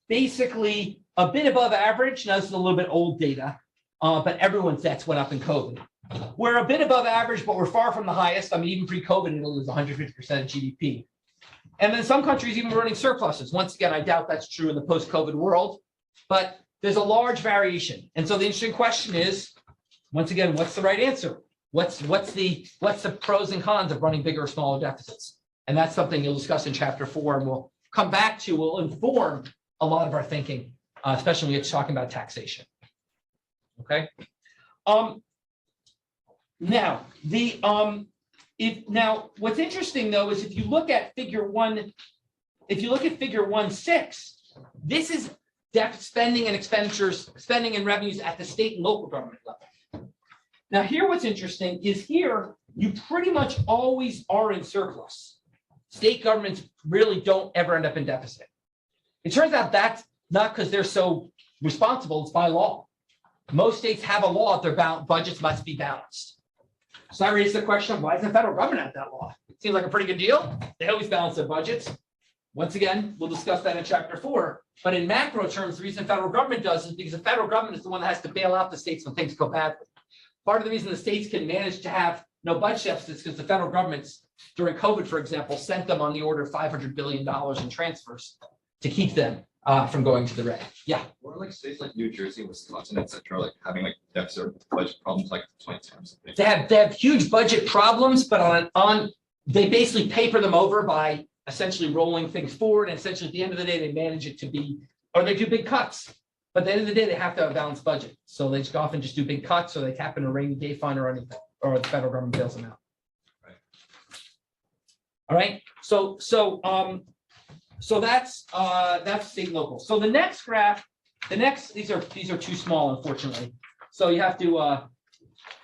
basically a bit above average. Now this is a little bit old data, but everyone's debts went up in COVID. We're a bit above average, but we're far from the highest. I mean, even pre-COVID, it was 150% of GDP. And then some countries even running surpluses. Once again, I doubt that's true in the post-COVID world, but there's a large variation. And so the interesting question is, once again, what's the right answer? What's the pros and cons of running bigger or smaller deficits? And that's something you'll discuss in chapter 4, and we'll come back to, will inform a lot of our thinking, especially when we get to talking about taxation. Okay. Now what's interesting though is if you look at figure 1.6, this is deficit spending and expenditures, spending and revenues at the state and local government level. Now here what's interesting is here you pretty much always are in surplus. State governments really don't ever end up in deficit. It turns out that's not because they're so responsible, it's by law. Most states have a law that their budgets must be balanced. So I raised the question of why doesn't the federal government have that law? It seems like a pretty good deal. They always balance their budgets. Once again, we'll discuss that in chapter 4. But in macro terms, the reason the federal government does is because the federal government is the one that has to bail out the states when things go badly. Part of the reason the states can manage to have no budget deficits is because the federal governments, during COVID, for example, sent them on the order of $500 billion in transfers to keep them from going to the red. Yeah. What are like states like New Jersey, Wisconsin, etc., like having like deficit or budget problems like 20 times? They have huge budget problems, but they basically paper them over by essentially rolling things forward, and essentially at the end of the day they manage it to be, or they do big cuts. But at the end of the day they have to have a balanced budget, so they often just do big cuts, or they tap in a rainy day fund or anything, or the federal government bails them out. Right. All right. So that's state and local. So the next graph, these are too small, unfortunately. So you have to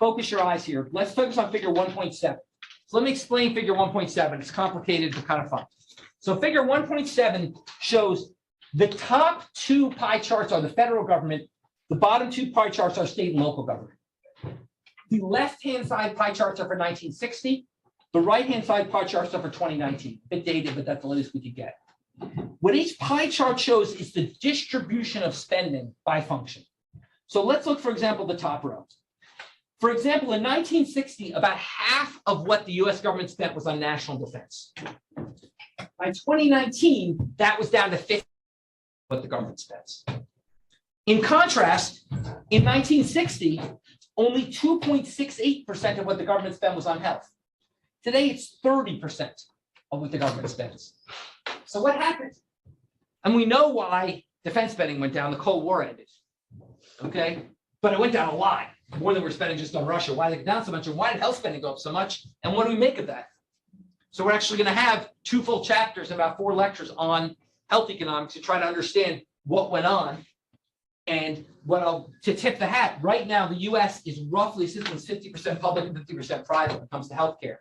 focus your eyes here. Let's focus on figure 1.7. So let me explain figure 1.7. It's complicated but kind of fun. So figure 1.7 shows the top 2 pie charts are the federal government. The bottom 2 pie charts are state and local government. The left-hand side pie charts are for 1960. The right-hand side pie charts are for 2019. A bit dated, but that's the latest we could get. What each pie chart shows is the distribution of spending by function. So let's look, for example, the top row. For example, in 1960, about half of what the US government spent was on national defense. By 2019, that was down to 50% what the government spends. In contrast, in 1960, only 2.68% of what the government spent was on health. Today, it's 30% of what the government spends. So what happened? And we know why defense spending went down. The Cold War ended. Okay, but it went down a lot, more than we're spending just on Russia. Why did it go down so much? And why did health spending go up so much? And what do we make of that? So we're actually going to have 2 full chapters, about 4 lectures on health economics to try to understand what went on. And to tip the hat, right now, the US is roughly 50% public and 50% private when it comes to healthcare.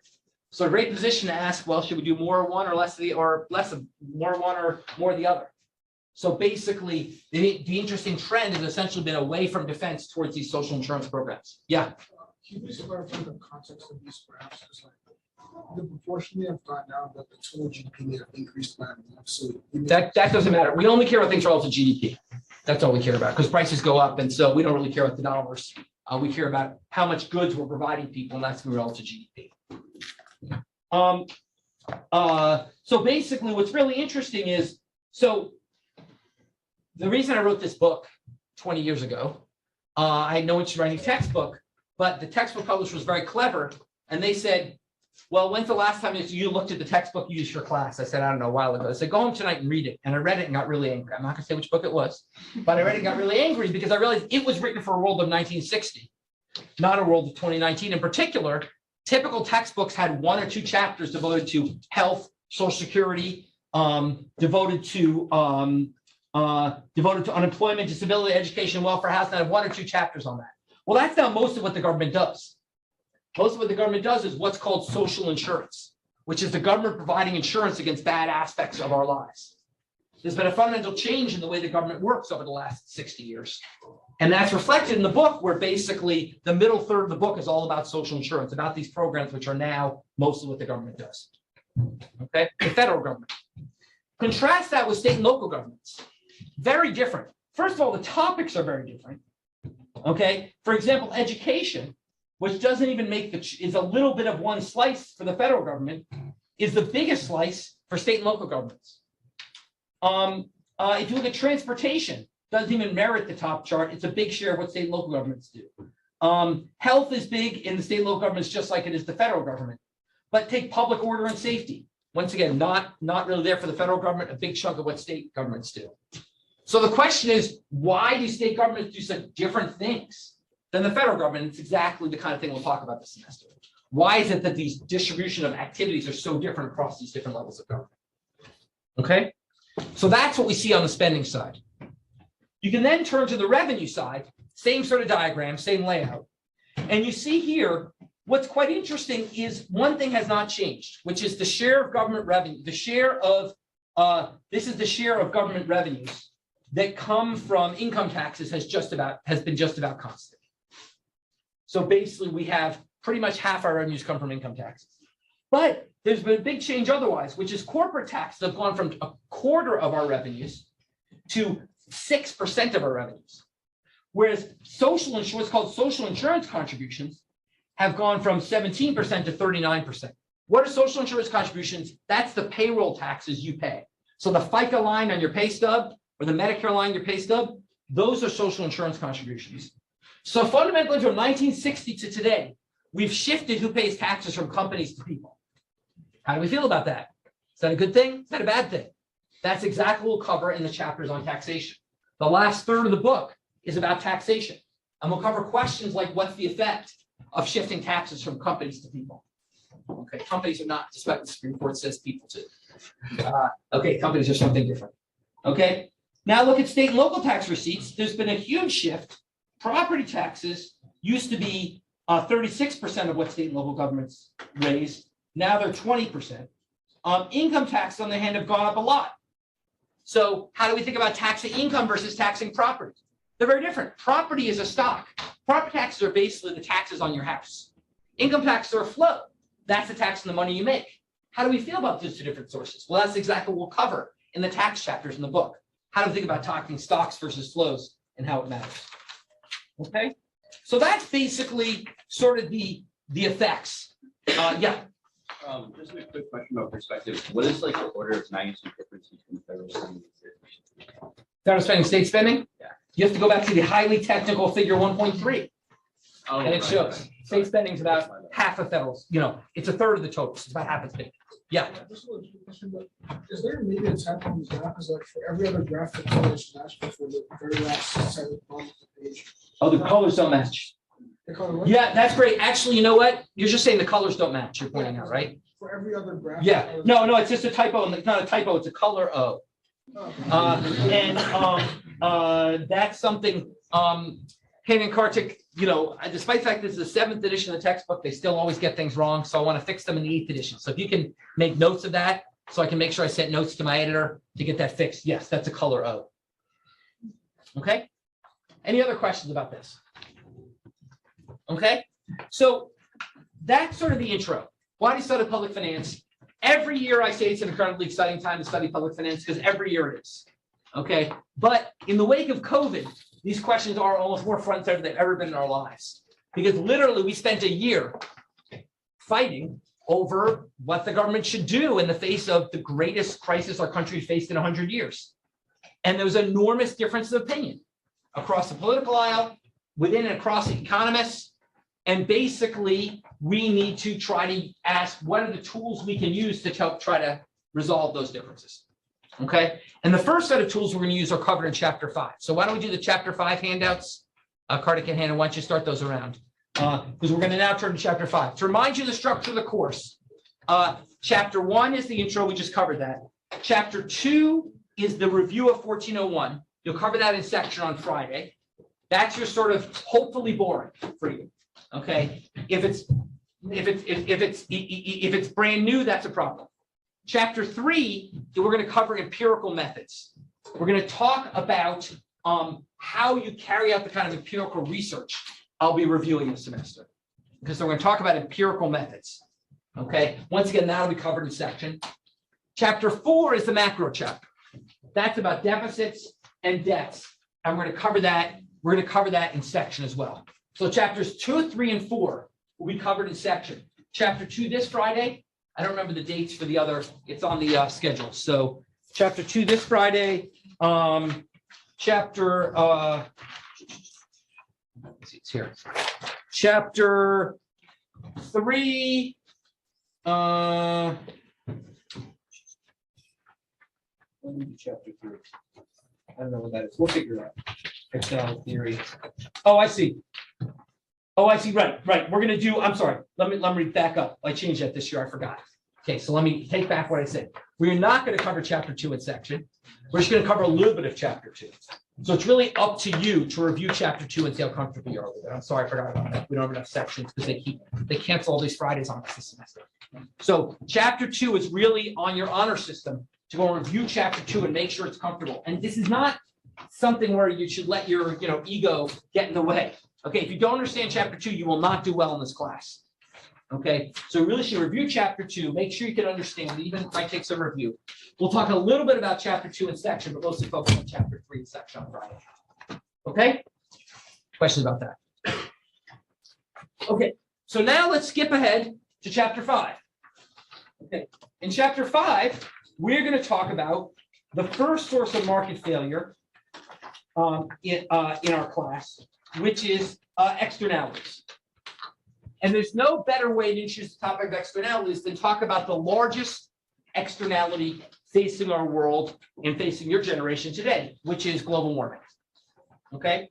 So a great position to ask, well, should we do more of one or less of the, or less of more of one or more of the other? So basically, the interesting trend has essentially been away from defense towards these social insurance programs. Yeah. Can you please clarify the context of these graphs? It's like the proportion they have gone down, but the total GDP may have increased by enough. So That doesn't matter. We only care about things relative to GDP. That's all we care about, because prices go up, and so we don't really care about the dollars. We care about how much goods we're providing people, and that's relative to GDP. So basically, what's really interesting is, so the reason I wrote this book 20 years ago, I had no interest in writing a textbook, but the textbook publisher was very clever, and they said, well, when's the last time you looked at the textbook you used for class? I said, I don't know, a while ago. I said, go home tonight and read it. And I read it and got really angry. I'm not gonna say which book it was, but I read it and got really angry because I realized it was written for a world of 1960, not a world of 2019. In particular, typical textbooks had 1 or 2 chapters devoted to health, Social Security, devoted to unemployment, disability, education, welfare, housing. I had 1 or 2 chapters on that. Well, that's not most of what the government does. Most of what the government does is what's called social insurance, which is the government providing insurance against bad aspects of our lives. There's been a fundamental change in the way the government works over the last 60 years. And that's reflected in the book, where basically the middle third of the book is all about social insurance, about these programs, which are now mostly what the government does. Okay, the federal government. Contrast that with state and local governments. Very different. First of all, the topics are very different. Okay, for example, education, which doesn't even make is a little bit of one slice for the federal government, is the biggest slice for state and local governments. If you look at transportation, doesn't even merit the top chart. It's a big share of what state and local governments do. Health is big in the state and local governments, just like it is the federal government. But take public order and safety. Once again, not really there for the federal government, a big chunk of what state governments do. So the question is, why do state governments do such different things than the federal government? It's exactly the kind of thing we'll talk about this semester. Why is it that these distribution of activities are so different across these different levels of government? Okay, so that's what we see on the spending side. You can then turn to the revenue side, same sort of diagram, same layout. And you see here, what's quite interesting is one thing has not changed, which is the share of government revenue, the share of, this is the share of government revenues that come from income taxes has been just about constant. So basically we have pretty much half our revenues come from income taxes. But there's been a big change otherwise, which is corporate taxes have gone from 1/4 of our revenues to 6% of our revenues. Whereas what's called social insurance contributions have gone from 17% to 39%. What are social insurance contributions? That's the payroll taxes you pay. So the FICA line on your pay stub or the Medicare line on your pay stub, those are social insurance contributions. So fundamentally from 1960 to today, we've shifted who pays taxes from companies to people. How do we feel about that? Is that a good thing? Is that a bad thing? That's exactly what we'll cover in the chapters on taxation. The last third of the book is about taxation. And we'll cover questions like, what's the effect of shifting taxes from companies to people? Okay, companies are not, despite what the Supreme Court says people too. Okay, companies are something different. Okay, now look at state and local tax receipts. There's been a huge shift. Property taxes used to be 36% of what state and local governments raise. Now they're 20%. Income taxes, on the hand, have gone up a lot. So how do we think about taxing income versus taxing property? They're very different. Property is a stock. Property taxes are basically the taxes on your house. Income taxes are a flow. That's the tax on the money you make. How do we feel about those 2 different sources? Well, that's exactly what we'll cover in the tax chapters in the book. How to think about talking stocks versus flows and how it matters. Okay, so that's basically sort of the effects. Yeah. Just a quick question about perspective. What is like the order of magnitude difference between federal spending and state spending? Federal spending, state spending? Yeah. You have to go back to the highly technical figure 1.3. Oh, And it right, shows right. state spending is about Sorry. half of federal, it's a third of the total. It's about half as big. Yeah. This was a question, but is there maybe a typo on this graph? Is like for every other graph, the colors match, but for the very last seven columns of the page. Oh, the colors don't match. The color what? Yeah, that's great. Actually, you know what? You're just saying the colors don't match. You're pointing out, right? For every other graph. the Yeah. colors- No, it's just a typo. It's not a typo. It's a color O. Oh, And that's something, Hayden and Kartik, despite the fact this is the 7th edition of the textbook, they still always get things wrong. So I want to fix them in the 8th edition. So if you can make notes of that, so I can make sure I sent notes to my editor to get that fixed. Yes, that's a color O. Okay. Any other questions about this? Okay. So that's sort of the intro. Why do you study public finance? Every year I say it's an incredibly exciting time to study public finance because every year it is. Okay. But in the wake of COVID, these questions are almost more front and center than they've ever been in our lives. Because literally we spent a year fighting over what the government should do in the face of the greatest crisis our country faced in 100 years. And there was enormous difference of opinion across the political aisle, within and across the economists. And basically, we need to try to ask what are the tools we can use to help try to resolve those differences. Okay, and the first set of tools we're going to use are covered in chapter 5. So why don't we do the chapter 5 handouts? Kartik and Hannah, why don't you start those around? Because we're going to now turn to chapter 5. To remind you the structure of the course, chapter 1 is the intro, we just covered that. Chapter 2 is the review of 1401. You'll cover that in section on Friday. That's your sort of hopefully boring for you. Okay, if it's brand new, that's a problem. Chapter 3, we're going to cover empirical methods. We're going to talk about how you carry out the kind of empirical research I'll be reviewing this semester. Because we're going to talk about empirical methods. Okay, once again, that'll be covered in section. Chapter 4 is the macro chapter. That's about deficits and debts. And we're going to cover that. We're going to cover that in section as well. So chapters 2, 3, and 4 will be covered in section. Chapter 2 this Friday. I don't remember the dates for the other. It's on the schedule. So chapter 2 this Friday. Chapter it's here. Chapter 3. Chapter 3. I don't know what that is. We'll figure it out. External theory. Oh, I see. Right. We're going to do, I'm sorry. Let me back up. I changed that this year. I forgot. Okay, so let me take back what I said. We're not going to cover chapter 2 in section. We're just going to cover a little bit of chapter 2. So it's really up to you to review chapter 2 and see how comfortable you are with it. I'm sorry, I forgot about that. We don't have enough sections because they cancel all these Fridays on us this semester. So chapter 2 is really on your honor system to go and review chapter 2 and make sure it's comfortable. And this is not something where you should let your ego get in the way. Okay, if you don't understand chapter 2, you will not do well in this class. Okay, so you really should review chapter 2, make sure you can understand it, even might take some review. We'll talk a little bit about chapter 2 in section, but mostly focus on chapter 3 in section on Friday. Okay, questions about that? Okay, so now let's skip ahead to chapter 5. Okay, in chapter 5, we're going to talk about the first source of market failure in our class, which is externalities. And there's no better way to introduce the topic of externalities than talk about the largest externality facing our world and facing your generation today, which is global warming. Okay,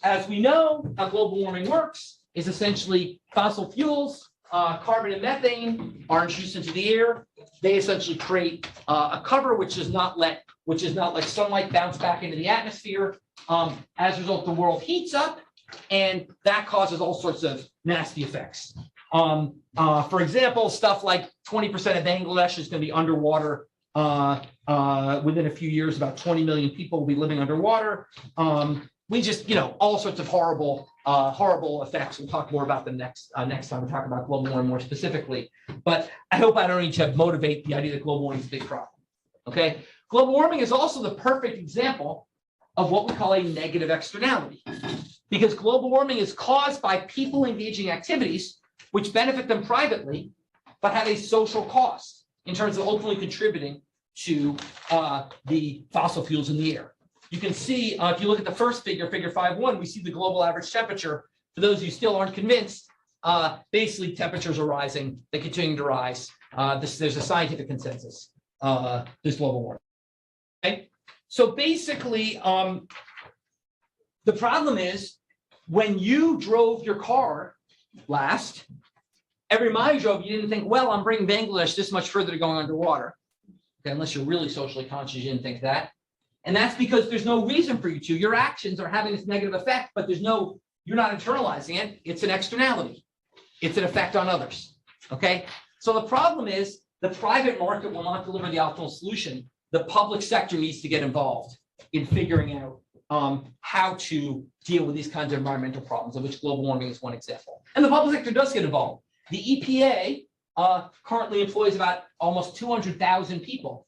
as we know, how global warming works is essentially fossil fuels, carbon and methane are introduced into the air. They essentially create a cover which does not let sunlight bounce back into the atmosphere. As a result, the world heats up, and that causes all sorts of nasty effects. For example, stuff like 20% of Bangladesh is going to be underwater within a few years. About 20 million people will be living underwater. We just, all sorts of horrible effects. We'll talk more about them next time we talk about global warming more specifically. But I hope I don't need to motivate the idea that global warming is a big problem. Okay, Global warming is also the perfect example of what we call a negative externality. Because global warming is caused by people engaging activities which benefit them privately, but have a social cost in terms of ultimately contributing to the fossil fuels in the air. You can see, if you look at the first figure, figure 5.1, we see the global average temperature. For those who still aren't convinced, basically temperatures are rising, they continue to rise. There's a scientific consensus. There's global warming. Okay, so basically, the problem is when you drove your car last, every mile you drove, you didn't think, well, I'm bringing Bangladesh this much further to going underwater. Okay, unless you're really socially conscious, you didn't think that. And that's because there's no reason for you to. Your actions are having this negative effect, but you're not internalizing it. It's an externality. It's an effect on others. Okay, so the problem is the private market will not deliver the optimal solution. The public sector needs to get involved in figuring out how to deal with these kinds of environmental problems, of which global warming is one example. And the public sector does get involved. The EPA currently employs about almost 200,000 people.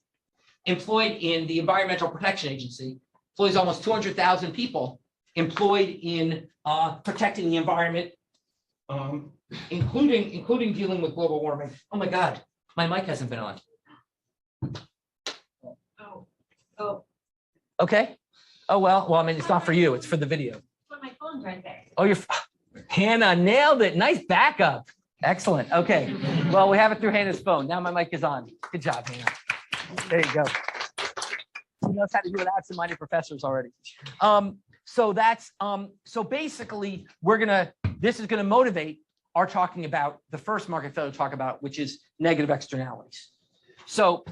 Employed in the Environmental Protection Agency, employs almost 200,000 people employed in protecting the environment, including dealing with global warming. Oh my God, my mic hasn't been on. Oh, Okay. Oh, well, I mean, it's not for you. It's for the video. But my phone's right there. Oh, Hannah nailed it. Nice backup. Excellent. Okay. Well, we have it through Hannah's phone. Now my mic is on. Good job, Hannah. There you go. She knows how to do it absent-minded professors already. So basically this is gonna motivate our talking about the first market failure to talk about, which is negative externalities. So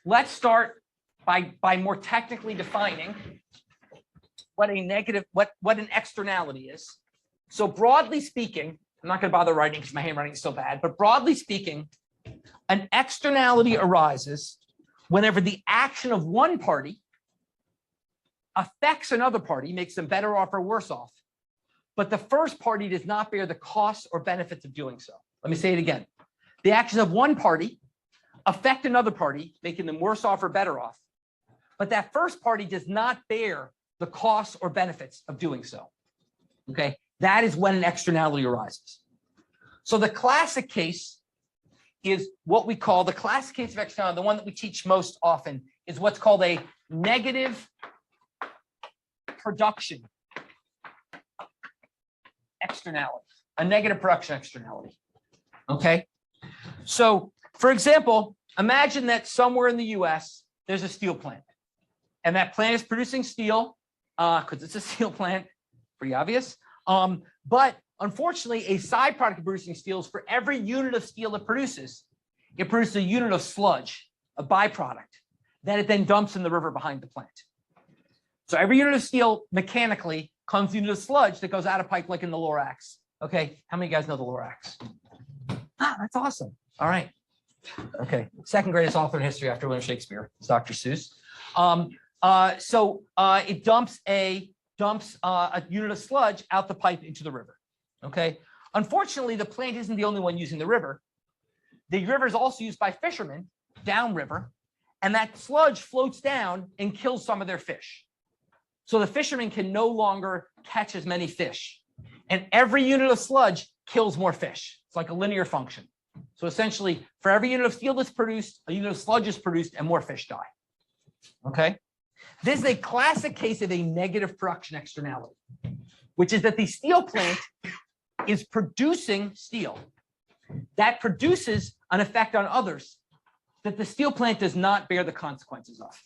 let's start by more technically defining what an externality is. So broadly speaking, I'm not gonna bother writing because my handwriting is so bad, but broadly speaking, an externality arises whenever the action of one party affects another party, makes them better off or worse off, but the first party does not bear the costs or benefits of doing so. Let me say it again. The actions of one party affect another party, making them worse off or better off, but that first party does not bear the costs or benefits of doing so. Okay, that is when an externality arises. So the classic case is what we call the classic case of externality, the one that we teach most often is what's called a negative production externality, a negative production externality. Okay, so for example, imagine that somewhere in the US, there's a steel plant, and that plant is producing steel because it's a steel plant, pretty obvious. But unfortunately, a side product of producing steel is for every unit of steel it produces a unit of sludge, a byproduct, that it then dumps in the river behind the plant. So every unit of steel mechanically comes a unit of sludge that goes out of pipe like in the Lorax. Okay, how many of you guys know the Lorax? Ah, that's awesome. All right. Okay, second greatest author in history after William Shakespeare, it's Dr. Seuss. It dumps a unit of sludge out the pipe into the river. Okay. Unfortunately, the plant isn't the only one using the river. The river is also used by fishermen downriver, and that sludge floats down and kills some of their fish. So the fishermen can no longer catch as many fish, and every unit of sludge kills more fish. It's like a linear function. So essentially, for every unit of steel that's produced, a unit of sludge is produced, and more fish die. Okay. This is a classic case of a negative production externality, which is that the steel plant is producing steel that produces an effect on others that the steel plant does not bear the consequences of.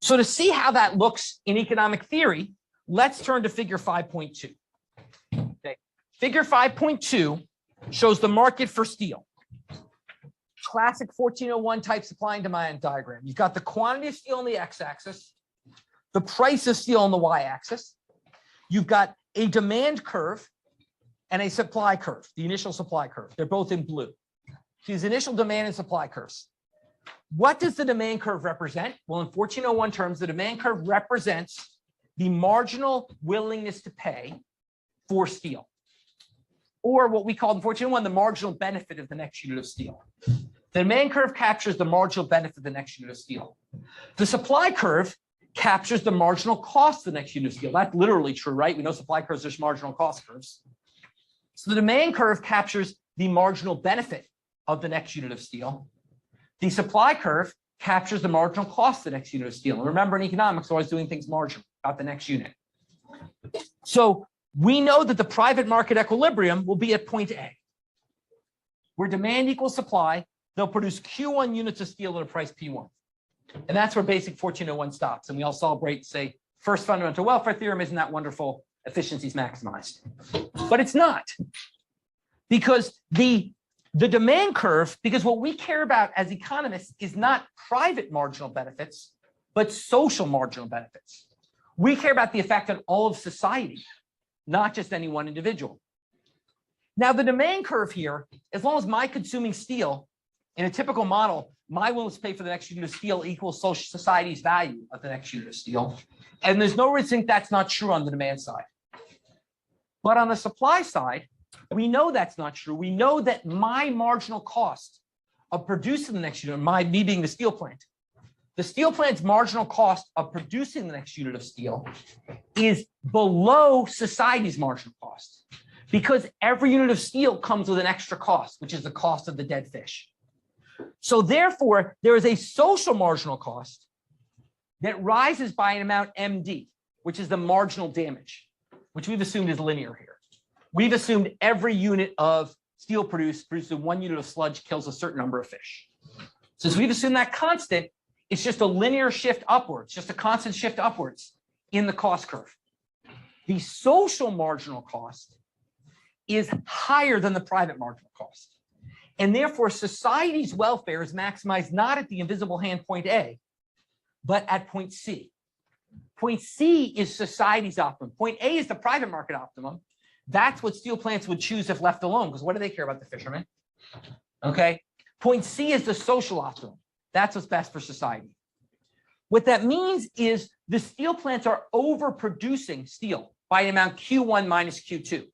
So to see how that looks in economic theory, let's turn to figure 5.2. Okay. Figure 5.2 shows the market for steel. Classic 1401 type supply and demand diagram. You've got the quantity of steel on the x-axis, the price of steel on the y-axis. You've got a demand curve and a supply curve, the initial supply curve. They're both in blue. These initial demand and supply curves. What does the demand curve represent? Well, in 1401 terms, the demand curve represents the marginal willingness to pay for steel, or what we call in 1401 the marginal benefit of the next unit of steel. The demand curve captures the marginal benefit of the next unit of steel. The supply curve captures the marginal cost of the next unit of steel. That's literally true, right? We know supply curves are marginal cost curves. So the demand curve captures the marginal benefit of the next unit of steel. The supply curve captures the marginal cost of the next unit of steel. And remember, in economics, we're always doing things marginal about the next unit. So we know that the private market equilibrium will be at point A, where demand equals supply. They'll produce Q1 units of steel at a price P1. And that's where basic 1401 stops. And we all celebrate, say, first fundamental welfare theorem, isn't that wonderful? Efficiency's maximized. But it's not. Because the demand curve, because what we care about as economists is not private marginal benefits, but social marginal benefits. We care about the effect on all of society, not just any one individual. Now, the demand curve here, as long as my consuming steel, in a typical model, my willingness to pay for the next unit of steel equals social society's value of the next unit of steel. And there's no reason to think that's not true on the demand side. But on the supply side, we know that's not true. We know that my marginal cost of producing the next unit, me being the steel plant's marginal cost of producing the next unit of steel is below society's marginal cost, because every unit of steel comes with an extra cost, which is the cost of the dead fish. So therefore, there is a social marginal cost that rises by an amount MD, which is the marginal damage, which we've assumed is linear here. We've assumed every unit of steel produces 1 unit of sludge kills a certain number of fish. Since we've assumed that constant, it's just a linear shift upwards, just a constant shift upwards in the cost curve. The social marginal cost is higher than the private marginal cost. And therefore, society's welfare is maximized not at the invisible hand point A, but at point C. Point C is society's optimum. Point A is the private market optimum. That's what steel plants would choose if left alone, because what do they care about the fishermen? Okay. Point C is the social optimum. That's what's best for society. What that means is the steel plants are overproducing steel by an amount Q1 minus Q2.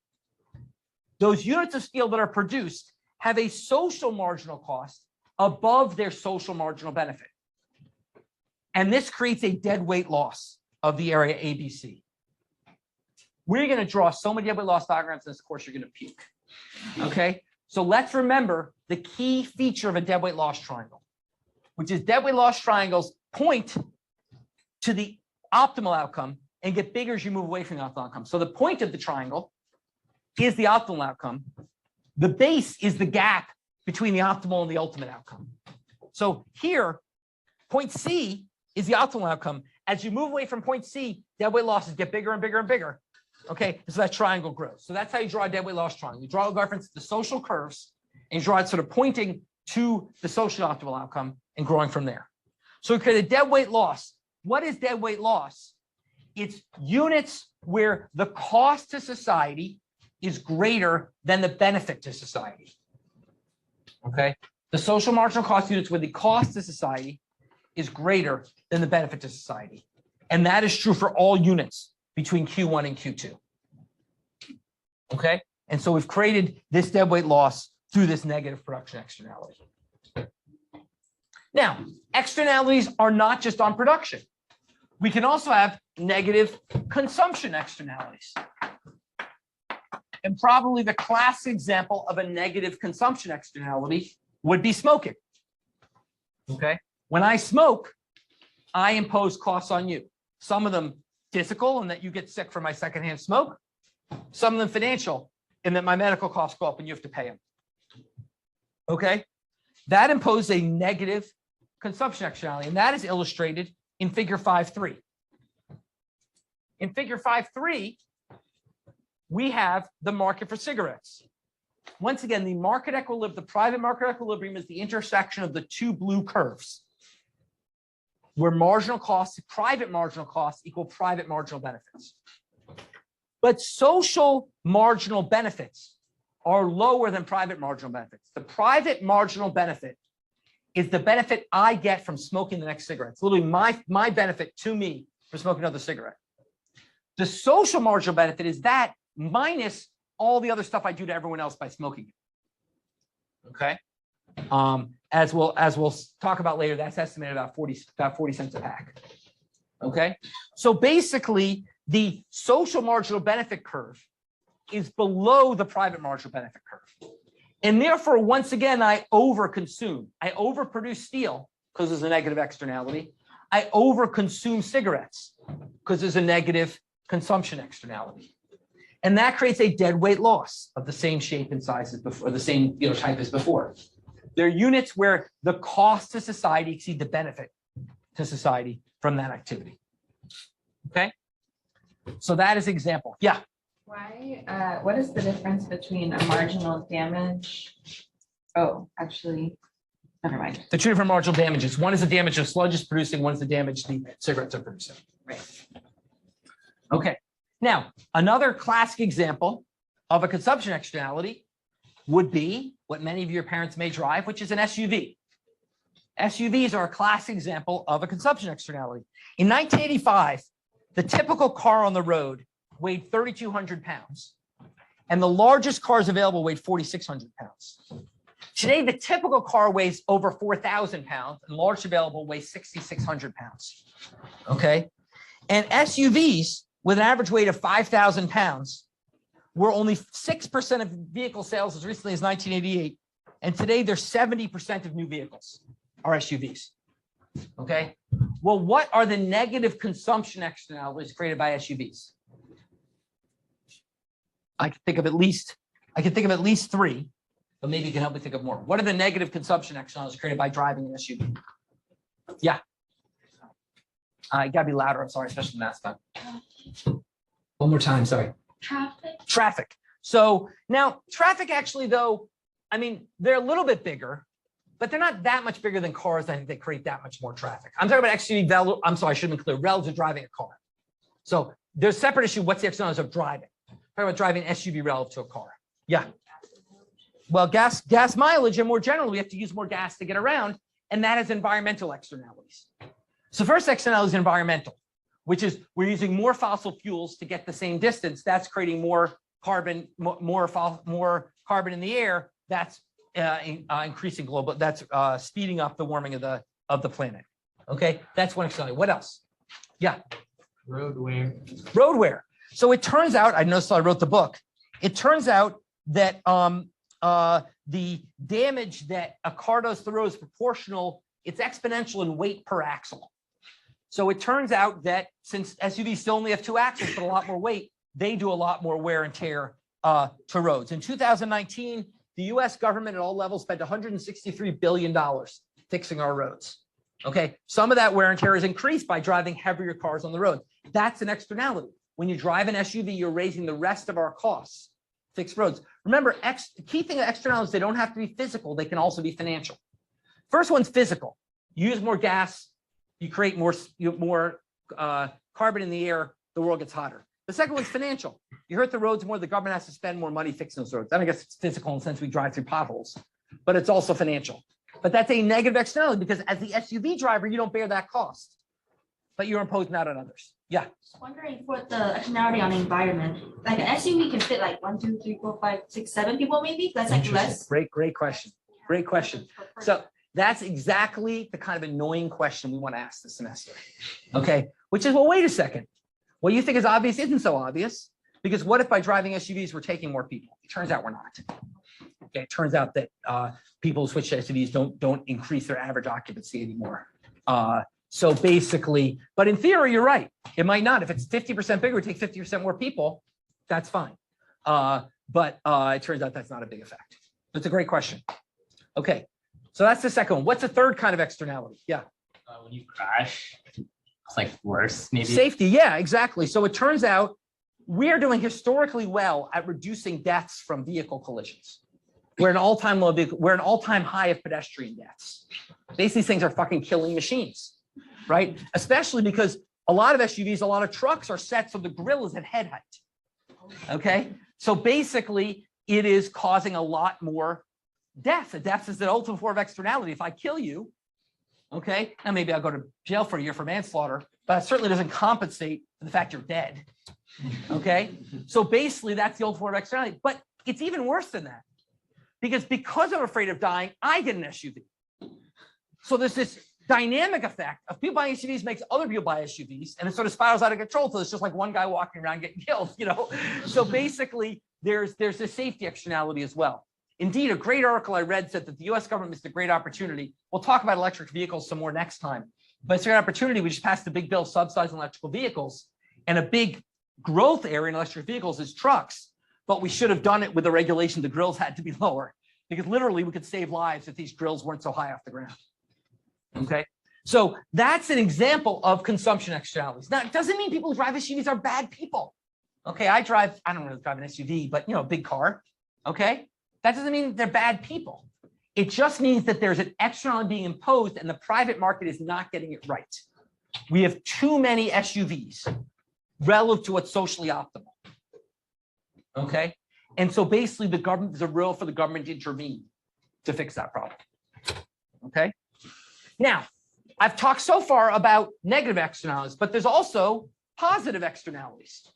Those units of steel that are produced have a social marginal cost above their social marginal benefit. And this creates a dead weight loss of the area ABC. We're going to draw so many dead weight loss diagrams in this course, you're going to puke. Okay, so let's remember the key feature of a dead weight loss triangle, which is dead weight loss triangles point to the optimal outcome and get bigger as you move away from the optimal outcome. So the point of the triangle is the optimal outcome. The base is the gap between the optimal and the ultimate outcome. So here, point C is the optimal outcome. As you move away from point C, dead weight losses get bigger and bigger and bigger. Okay, so that triangle grows. So that's how you draw a dead weight loss triangle. You draw a reference to the social curves and you draw it sort of pointing to the social optimal outcome and growing from there. So we create a dead weight loss. What is dead weight loss? It's units where the cost to society is greater than the benefit to society. Okay, the social marginal cost units where the cost to society is greater than the benefit to society. And that is true for all units between Q1 and Q2. Okay, and so we've created this dead weight loss through this negative production externality. Now, externalities are not just on production. We can also have negative consumption externalities. And probably the classic example of a negative consumption externality would be smoking. Okay, when I smoke, I impose costs on you. Some of them physical, in that you get sick from my secondhand smoke. Some of them financial, in that my medical costs go up and you have to pay them. Okay, that imposes a negative consumption externality, and that is illustrated in figure 5.3. In figure 5.3, we have the market for cigarettes. Once again, the market equilibrium, the private market equilibrium is the intersection of the two blue curves, where marginal costs, private marginal costs equal private marginal benefits. But social marginal benefits are lower than private marginal benefits. The private marginal benefit is the benefit I get from smoking the next cigarette. It's literally my benefit to me for smoking another cigarette. The social marginal benefit is that minus all the other stuff I do to everyone else by smoking it. Okay. as we'll talk about later, that's estimated about 40 cents a pack. Okay, so basically the social marginal benefit curve is below the private marginal benefit curve. And therefore, once again, I overconsume. I overproduce steel because there's a negative externality. I overconsume cigarettes because there's a negative consumption externality. And that creates a deadweight loss of the same shape and size as before, the same type as before. There are units where the cost to society exceed the benefit to society from that activity. Okay? So that is example. Yeah. Why, what is the difference between a marginal damage? Oh, actually, never mind. The two different marginal damages. One is the damage the sludge is producing, one is the damage the cigarettes are producing. Right. Okay. Now, another classic example of a consumption externality would be what many of your parents may drive, which is an SUV. SUVs are a classic example of a consumption externality. In 1985, the typical car on the road weighed 3,200 pounds, and the largest cars available weighed 4,600 pounds. Today, the typical car weighs over 4,000 pounds, and largest available weighs 6,600 pounds. Okay, and SUVs with an average weight of 5,000 pounds were only 6% of vehicle sales as recently as 1988, and today they're 70% of new vehicles are SUVs. Okay, well, what are the negative consumption externalities created by SUVs? I can think of at least three, but maybe you can help me think of more. What are the negative consumption externalities created by driving an SUV? Yeah. You gotta be louder. I'm sorry, especially last time. One more time. Sorry. Traffic. So now traffic actually, though, I mean, they're a little bit bigger, but they're not that much bigger than cars. I think they create that much more traffic. I'm talking about SUV. I'm sorry, I should have been clear. Relative to driving a car. So there's a separate issue. What's the externalities of driving? I'm talking about driving an SUV relative to a car. Yeah. Well, gas mileage, and more generally, we have to use more gas to get around, and that has environmental externalities. So first externality is environmental, which is we're using more fossil fuels to get the same distance. That's creating more carbon, more carbon in the air. That's increasing global. That's speeding up the warming of the planet. Okay, that's one externality. What else? Yeah. Road wear. Road wear. So it turns out, I noticed I wrote the book. It turns out that the damage that a car does to the road is proportional. It's exponential in weight per axle. So it turns out that since SUVs still only have two axles, but a lot more weight, they do a lot more wear and tear to roads. In 2019, the US government at all levels spent $163 billion fixing our roads. Okay, some of that wear and tear is increased by driving heavier cars on the road. That's an externality. When you drive an SUV, you're raising the rest of our costs. Fixed roads. Remember, the key thing of externalities, they don't have to be physical. They can also be financial. First one's physical. You use more gas, you create more carbon in the air, the world gets hotter. The second one's financial. You hurt the roads more, the government has to spend more money fixing those roads. And I guess it's physical in the sense we drive through potholes, but it's also financial. But that's a negative externality because as the SUV driver, you don't bear that cost, but you're imposing that on others. Yeah. Just wondering for the externality on the environment, like an SUV can fit like 1, 2, 3, 4, 5, 6, 7 people maybe. That's like less. Great question. Great question. So that's exactly the kind of annoying question we want to ask this semester. Okay, which is, well, wait a second. What you think is obvious isn't so obvious, because what if by driving SUVs we're taking more people? It turns out we're not. Okay, it turns out that people who switch to SUVs don't increase their average occupancy anymore. So basically, but in theory, you're right. It might not. If it's 50% bigger, we take 50% more people, that's fine. But it turns out that's not a big effect. That's a great question. Okay, so that's the second one. What's the third kind of externality? Yeah. When you crash, it's like worse, maybe. Safety, yeah, exactly. So it turns out we're doing historically well at reducing deaths from vehicle collisions. We're an all-time low vehicle, we're an all-time high of pedestrian deaths. Basically, these things are fucking killing machines, right? Especially because a lot of SUVs, a lot of trucks are set so the grill is at head height. Okay, so basically, it is causing a lot more death. A death is the ultimate form of externality. If I kill you, okay, now maybe I'll go to jail for a year for manslaughter, but it certainly doesn't compensate for the fact you're dead. Okay, so basically, that's the ultimate form of externality. But it's even worse than that, because I'm afraid of dying, I get an SUV. So there's this dynamic effect of people buying SUVs makes other people buy SUVs, and it sort of spirals out of control. So it's just like one guy walking around getting killed, you know? So basically, there's this safety externality as well. Indeed, a great article I read said that the US government missed a great opportunity. We'll talk about electric vehicles some more next time, but it's a great opportunity. We just passed a big bill subsidizing electrical vehicles, and a big growth area in electric vehicles is trucks, but we should have done it with the regulation. The grills had to be lower, because literally we could save lives if these grills weren't so high off the ground. Okay, so that's an example of consumption externalities. Now, it doesn't mean people who drive SUVs are bad people. Okay, I don't really drive an SUV, but a big car. Okay, that doesn't mean they're bad people. It just means that there's an externality being imposed and the private market is not getting it right. We have too many SUVs relative to what's socially optimal. Okay, and so basically the government, there's a role for the government to intervene to fix that problem. Okay, now I've talked so far about negative externalities, but there's also positive externalities.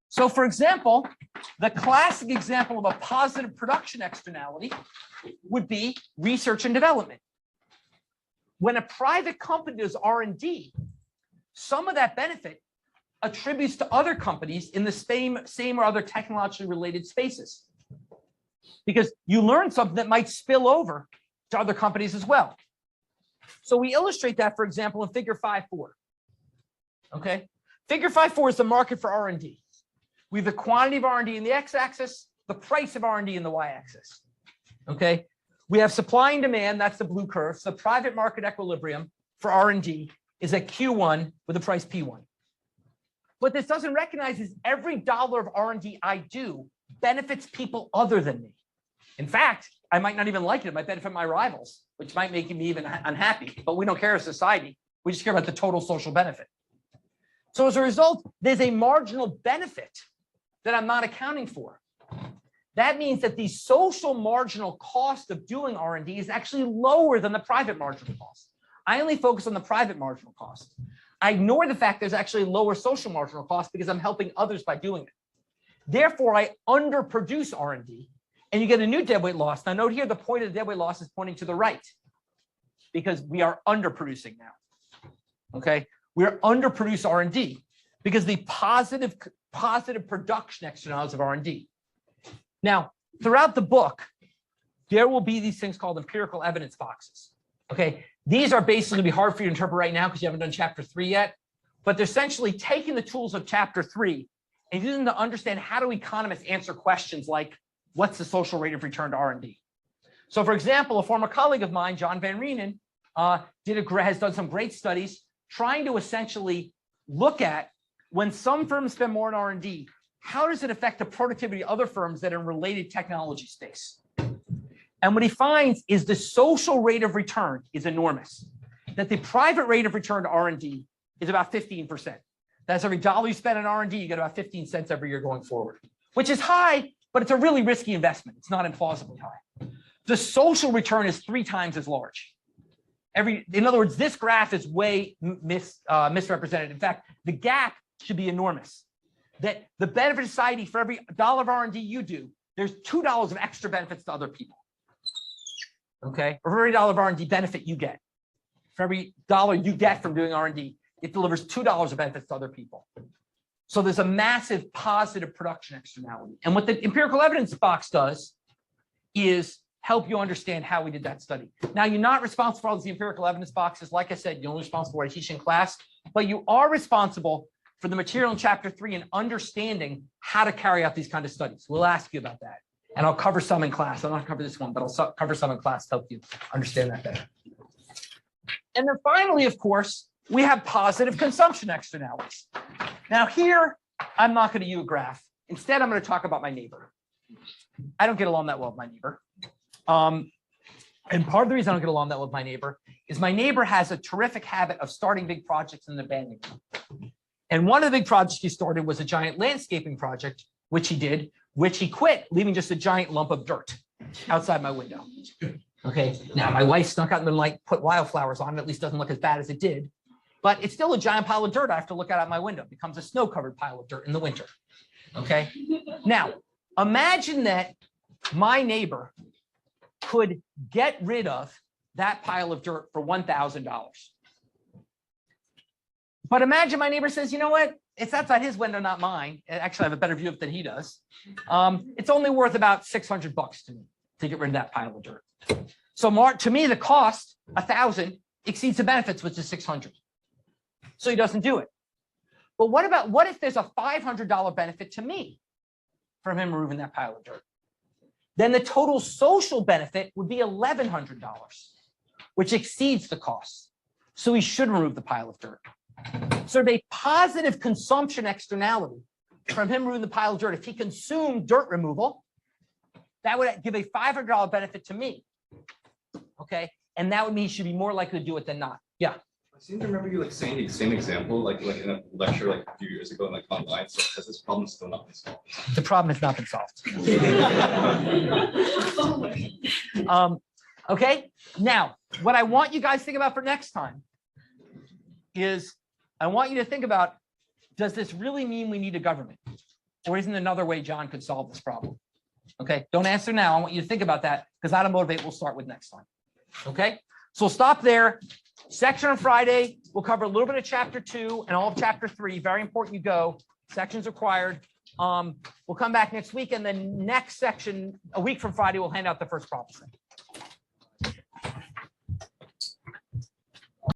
So for example, the classic example of a positive production externality would be research and development. When a private company does R&D, some of that benefit attributes to other companies in the same or other technologically related spaces, because you learn something that might spill over to other companies as well. So we illustrate that, for example, in figure 5.4. Okay, figure 5.4 is the market for R&D. We have the quantity of R&D in the x-axis, the price of R&D in the y-axis. Okay, we have supply and demand, that's the blue curve. So the private market equilibrium for R&D is at Q1 with the price P1. What this doesn't recognize is every dollar of R&D I do benefits people other than me. In fact, I might not even like it. It might benefit my rivals, which might make me even unhappy. But we don't care as a society. We just care about the total social benefit. So as a result, there's a marginal benefit that I'm not accounting for. That means that the social marginal cost of doing R&D is actually lower than the private marginal cost. I only focus on the private marginal cost. I ignore the fact there's actually lower social marginal cost because I'm helping others by doing it. Therefore, I underproduce R&D, and you get a new deadweight loss. Now note here, the point of the deadweight loss is pointing to the right because we are underproducing now. Okay, we're underproduce R&D because the positive production externalities of R&D. Now, throughout the book, there will be these things called empirical evidence boxes. Okay, these are basically going to be hard for you to interpret right now because you haven't done chapter 3 yet, but they're essentially taking the tools of chapter 3 and using them to understand how do economists answer questions like, what's the social rate of return to R&D? So for example, a former colleague of mine, John Van Reenen, has done some great studies trying to essentially look at when some firms spend more on R&D, how does it affect the productivity of other firms that are in related technology space? And what he finds is the social rate of return is enormous, that the private rate of return to R&D is about 15%. That's every dollar you spend on R&D, you get about 15 cents every year going forward, which is high, but it's a really risky investment. It's not implausibly high. The social return is 3 times as large. In other words, this graph is way misrepresented. In fact, the gap should be enormous. That the benefit of society for every dollar of R&D you do, there's $2 of extra benefits to other people. Okay, or for every dollar of R&D benefit you get, for every dollar you get from doing R&D, it delivers $2 of benefits to other people. So there's a massive positive production externality. And what the empirical evidence box does is help you understand how we did that study. Now, you're not responsible for all these empirical evidence boxes. Like I said, you're only responsible for what I teach in class, but you are responsible for the material in chapter 3 and understanding how to carry out these kind of studies. We'll ask you about that. And I'll cover some in class. I'll not cover this one, but I'll cover some in class to help you understand that better. And then finally, of course, we have positive consumption externalities. Now here, I'm not going to use a graph. Instead, I'm going to talk about my neighbor. I don't get along that well with my neighbor. And part of the reason I don't get along that well with my neighbor is my neighbor has a terrific habit of starting big projects and abandoning them. And one of the big projects he started was a giant landscaping project, which he quit, leaving just a giant lump of dirt outside my window. Okay, now my wife snuck out in the night, put wildflowers on it, at least doesn't look as bad as it did. But it's still a giant pile of dirt I have to look out my window. It becomes a snow-covered pile of dirt in the winter. Okay, now imagine that my neighbor could get rid of that pile of dirt for $1,000. But imagine my neighbor says, you know what? It's outside his window, not mine. Actually, I have a better view of it than he does. It's only worth about $600 to me to get rid of that pile of dirt. So to me, the cost, 1,000, exceeds the benefits, which is 600. So he doesn't do it. But what if there's a $500 benefit to me from him removing that pile of dirt? Then the total social benefit would be $1,100, which exceeds the cost. So he should remove the pile of dirt. So a positive consumption externality from him removing the pile of dirt. If he consumed dirt removal, that would give a $500 benefit to me. Okay, and that would mean he should be more likely to do it than not. Yeah. I seem to remember you like saying the same example, like in a lecture like a few years ago, like online. So has this problem still not been solved? The problem has not been solved. Okay, now what I want you guys to think about for next time is I want you to think about, does this really mean we need a government? Or isn't there another way John could solve this problem? Okay, don't answer now. I want you to think about that because how to motivate we'll start with next time. Okay, so we'll stop there. Section on Friday, we'll cover a little bit of chapter 2 and all of chapter 3. Very important you go. Sections required. We'll come back next week, and then next section, a week from Friday, we'll hand out the first problem set.